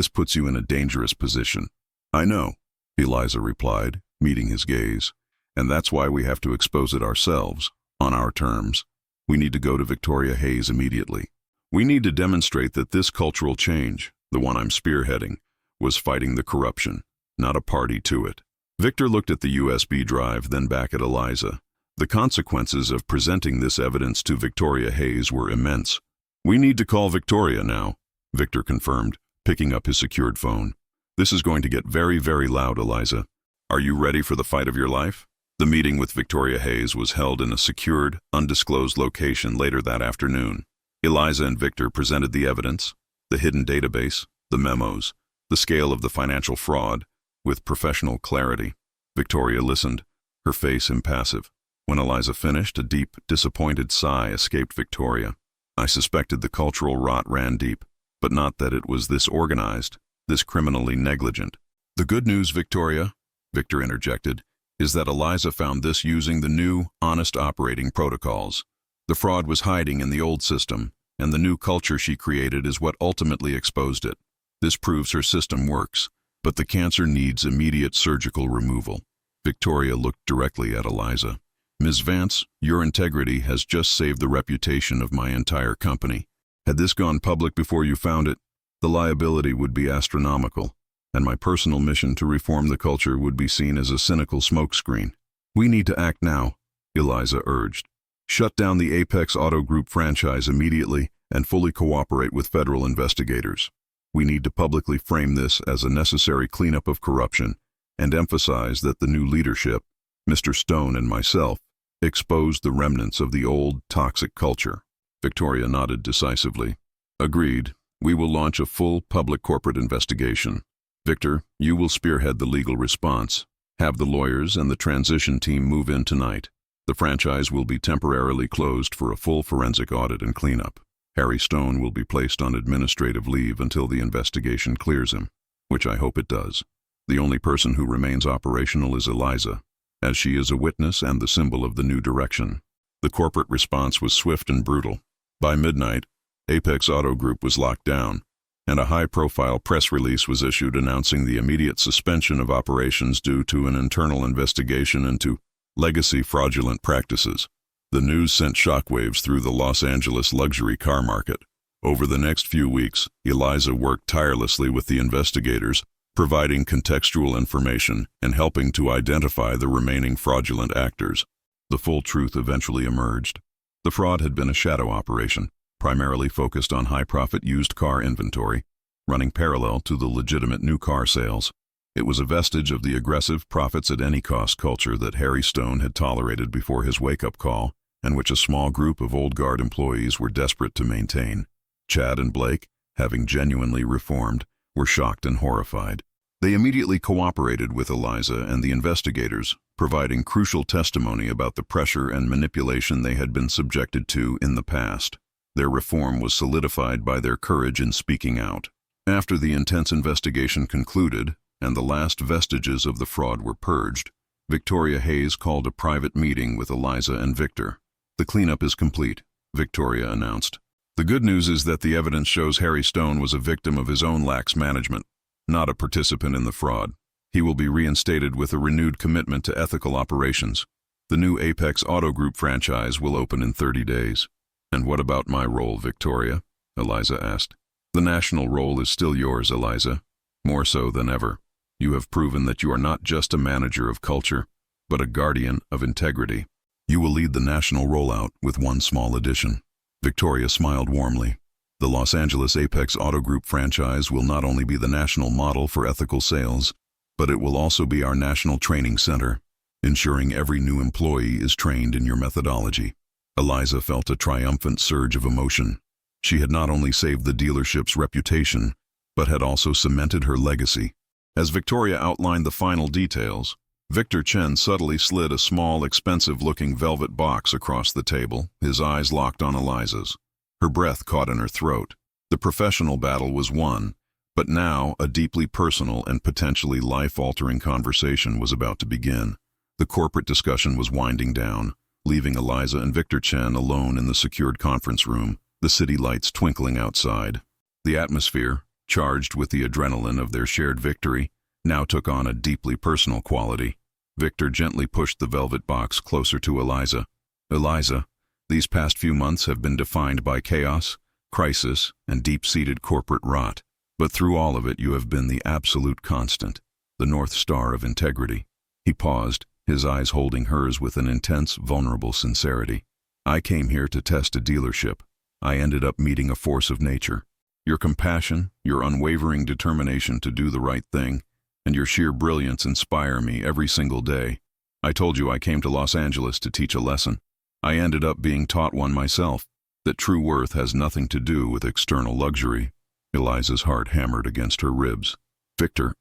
puts you in a dangerous position." "I know," Eliza replied, meeting his gaze. "And that's why we have to expose it ourselves, on our terms. We need to go to Victoria Hayes immediately. We need to demonstrate that this cultural change, the one I'm spearheading, was fighting the corruption, not a party to it." Victor looked at the USB drive, then back at Eliza. The consequences of presenting this evidence to Victoria Hayes were immense. "We need to call Victoria now," Victor confirmed, picking up his secured phone. "This is going to get very, very loud, Eliza. Are you ready for the fight of your life?" The meeting with Victoria Hayes was held in a secured, undisclosed location later that afternoon. Eliza and Victor presented the evidence, the hidden database, the memos, the scale of the financial fraud, with professional clarity. Victoria listened, her face impassive. When Eliza finished, a deep, disappointed sigh escaped Victoria. "I suspected the cultural rot ran deep, but not that it was this organized, this criminally negligent." "The good news, Victoria," Victor interjected, is that Eliza found this using the new, honest operating protocols. The fraud was hiding in the old system, and the new culture she created is what ultimately exposed it. This proves her system works, but the cancer needs immediate surgical removal. Victoria looked directly at Eliza. Ms. Vance, your integrity has just saved the reputation of my entire company. Had this gone public before you found it, the liability would be astronomical, and my personal mission to reform the culture would be seen as a cynical smokescreen. We need to act now, Eliza urged. Shut down the Apex Auto Group franchise immediately and fully cooperate with federal investigators. We need to publicly frame this as a necessary cleanup of corruption and emphasize that the new leadership, Mr. Stone and myself, exposed the remnants of the old, toxic culture. Victoria nodded decisively. Agreed. We will launch a full public corporate investigation. Victor, you will spearhead the legal response. Have the lawyers and the transition team move in tonight. The franchise will be temporarily closed for a full forensic audit and cleanup. Harry Stone will be placed on administrative leave until the investigation clears him, which I hope it does. The only person who remains operational is Eliza, as she is a witness and the symbol of the new direction. The corporate response was swift and brutal. By midnight, Apex Auto Group was locked down, and a high-profile press release was issued announcing the immediate suspension of operations due to an internal investigation into legacy fraudulent practices. The news sent shockwaves through the Los Angeles luxury car market. Over the next few weeks, Eliza worked tirelessly with the investigators, providing contextual information and helping to identify the remaining fraudulent actors. The full truth eventually emerged. The fraud had been a shadow operation, primarily focused on high-profit used car inventory, running parallel to the legitimate new car sales. It was a vestige of the aggressive profits-at-any-cost culture that Harry Stone had tolerated before his wake-up call, and which a small group of old guard employees were desperate to maintain. Chad and Blake, having genuinely reformed, were shocked and horrified. They immediately cooperated with Eliza and the investigators, providing crucial testimony about the pressure and manipulation they had been subjected to in the past. Their reform was solidified by their courage in speaking out. After the intense investigation concluded, and the last vestiges of the fraud were purged, Victoria Hayes called a private meeting with Eliza and Victor. The cleanup is complete, Victoria announced. The good news is that the evidence shows Harry Stone was a victim of his own lax management, not a participant in the fraud. He will be reinstated with a renewed commitment to ethical operations. The new Apex Auto Group franchise will open in 30 days. And what about my role, Victoria? Eliza asked. The national role is still yours, Eliza. More so than ever. You have proven that you are not just a manager of culture, but a guardian of integrity. You will lead the national rollout with one small addition. Victoria smiled warmly. The Los Angeles Apex Auto Group franchise will not only be the national model for ethical sales, but it will also be our national training center, ensuring every new employee is trained in your methodology. Eliza felt a triumphant surge of emotion. She had not only saved the dealership's reputation, but had also cemented her legacy. As Victoria outlined the final details, Victor Chen subtly slid a small, expensive-looking velvet box across the table, his eyes locked on Eliza's. Her breath caught in her throat. The professional battle was won, but now a deeply personal and potentially life-altering conversation was about to begin. The corporate discussion was winding down, leaving Eliza and Victor Chen alone in the secured conference room, the city lights twinkling outside. The atmosphere, charged with the adrenaline of their shared victory, now took on a deeply personal quality. Victor gently pushed the velvet box closer to Eliza. Eliza, these past few months have been defined by chaos, crisis, and deep-seated corporate rot. But through all of it, you have been the absolute constant, the North Star of integrity. He paused, his eyes holding hers with an intense, vulnerable sincerity. I came here to test a dealership. I ended up meeting a force of nature. Your compassion, your unwavering determination to do the right thing, and your sheer brilliance inspire me every single day. I told you I came to Los Angeles to teach a lesson. I ended up being taught one myself, that true worth has nothing to do with external luxury. Eliza's heart hammered against her ribs. Victor,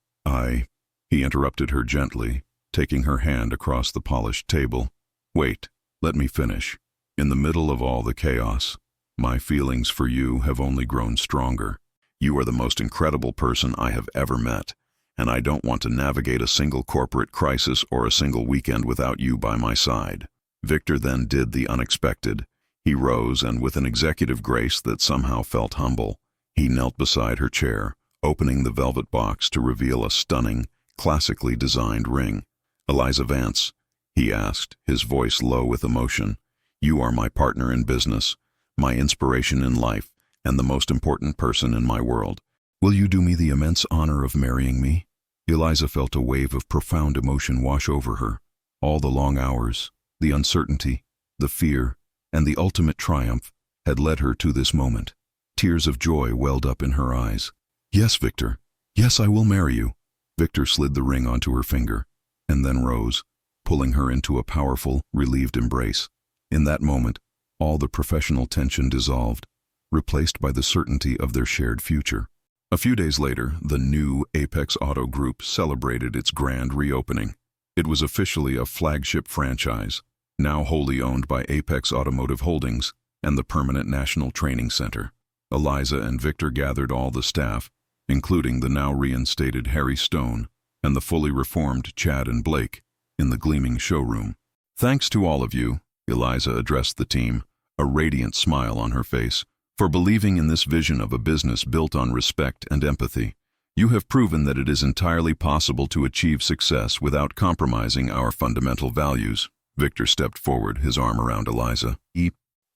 He interrupted her gently, taking her hand across the polished table. Wait, let me finish. In the middle of all the chaos, my feelings for you have only grown stronger. You are the most incredible person I have ever met, and I don't want to navigate a single corporate crisis or a single weekend without you by my side." Victor then did the unexpected. He rose, and with an executive grace that somehow felt humble, he knelt beside her chair, opening the velvet box to reveal a stunning, classically designed ring. "Eliza Vance," he asked, his voice low with emotion, "you are my partner in business, my inspiration in life, and the most important person in my world. Will you do me the immense honor of marrying me?" Eliza felt a wave of profound emotion wash over her. All the long hours, the uncertainty, the fear, and the ultimate triumph had led her to this moment. Tears of joy welled up in her eyes. "Yes, Victor. Yes, I will marry you." Victor slid the ring onto her finger, and then rose, pulling her into a powerful, relieved embrace. In that moment, all the professional tension dissolved, replaced by the certainty of their shared future. A few days later, the new Apex Auto Group celebrated its grand reopening. It was officially a flagship franchise, now wholly owned by Apex Automotive Holdings and the Permanent National Training Center. Eliza and Victor gathered all the staff, including the now reinstated Harry Stone and the fully reformed Chad and Blake, in the gleaming showroom. "Thanks to all of you," Eliza addressed the team, a radiant smile on her face, "for believing in this vision of a business built on respect and empathy. You have proven that it is entirely possible to achieve success without compromising our fundamental values." Victor stepped forward, his arm around Eliza.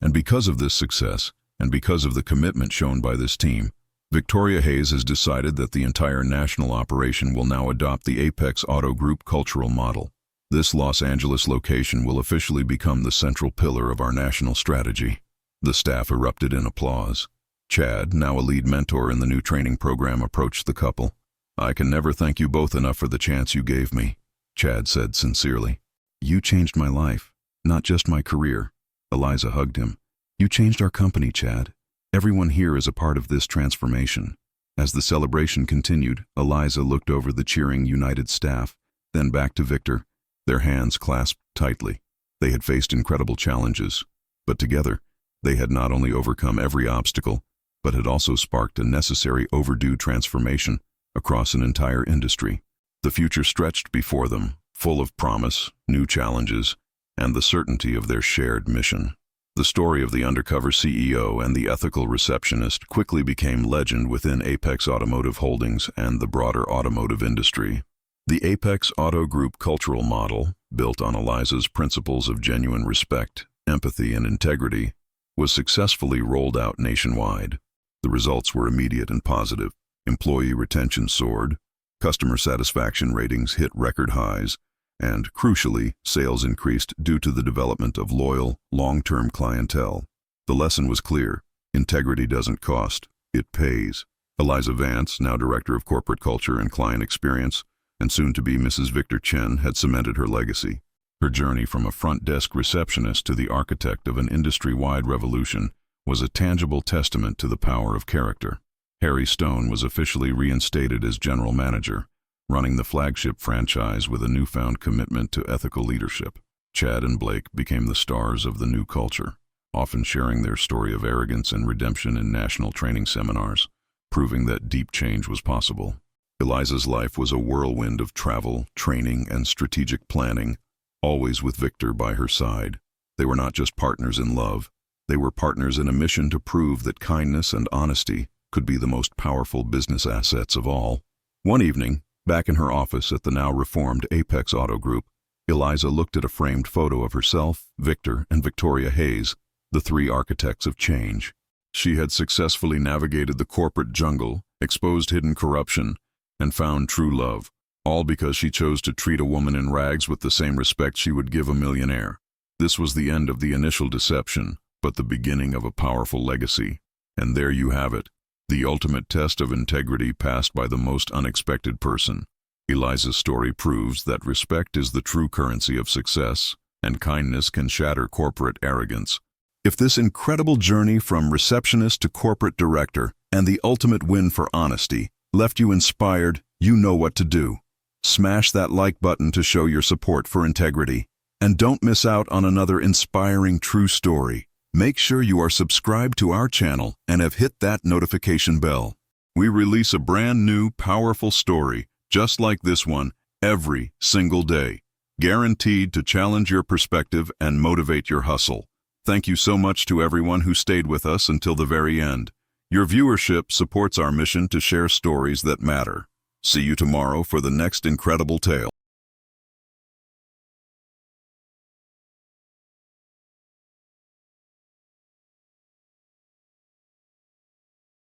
"And because of this success, and because of the commitment shown by this team, Victoria Hayes has decided that the entire national operation will now adopt the Apex Auto Group cultural model. This Los Angeles location will officially become the central pillar of our national strategy." The staff erupted in applause. Chad, now a lead mentor in the new training program, approached the couple. "I can never thank you both enough for the chance you gave me," Chad said sincerely. "You changed my life, not just my career." Eliza hugged him. "You changed our company, Chad. Everyone here is a part of this transformation." As the celebration continued, Eliza looked over the cheering united staff, then back to Victor, their hands clasped tightly. They had faced incredible challenges, but together, they had not only overcome every obstacle, but had also sparked a necessary overdue transformation across an entire industry. The future stretched before them, full of promise, new challenges, and the certainty of their shared mission. The story of the undercover CEO and the ethical receptionist quickly became legend within Apex Automotive Holdings and the broader automotive industry. The Apex Auto Group cultural model, built on Eliza's principles of genuine respect, empathy, and integrity, was successfully rolled out nationwide. The results were immediate and positive. Employee retention soared, customer satisfaction ratings hit record highs, and, crucially, sales increased due to the development of loyal, long-term clientele. The lesson was clear: integrity doesn't cost, it pays. Eliza Vance, now Director of Corporate Culture and Client Experience, and soon to be Mrs. Victor Chen, had cemented her legacy. Her journey from a front desk receptionist to the architect of an industry-wide revolution was a tangible testament to the power of character. Harry Stone was officially reinstated as general manager, running the flagship franchise with a newfound commitment to ethical leadership. Chad and Blake became the stars of the new culture, often sharing their story of arrogance and redemption in national training seminars, proving that deep change was possible. Eliza's life was a whirlwind of travel, training, and strategic planning, always with Victor by her side. They were not just partners in love, they were partners in a mission to prove that kindness and honesty could be the most powerful business assets of all. One evening, back in her office at the now reformed Apex Auto Group, Eliza looked at a framed photo of herself, Victor, and Victoria Hayes, the three architects of change. She had successfully navigated the corporate jungle, exposed hidden corruption, and found true love, all because she chose to treat a woman in rags with the same respect she would give a millionaire. This was the end of the initial deception, but the beginning of a powerful legacy. And there you have it, the ultimate test of integrity passed by the most unexpected person. Eliza's story proves that respect is the true currency of success, and kindness can shatter corporate arrogance. If this incredible journey from receptionist to corporate director, and the ultimate win for honesty, left you inspired, you know what to do. Smash that like button to show your support for integrity. And don't miss out on another inspiring true story. Make sure you are subscribed to our channel and have hit that notification bell. We release a brand new, powerful story just like this one, every single day. Guaranteed to challenge your perspective and motivate your hustle. Thank you so much to everyone who stayed with us until the very end. Your viewership supports our mission to share stories that matter. See you tomorrow for the next incredible tale.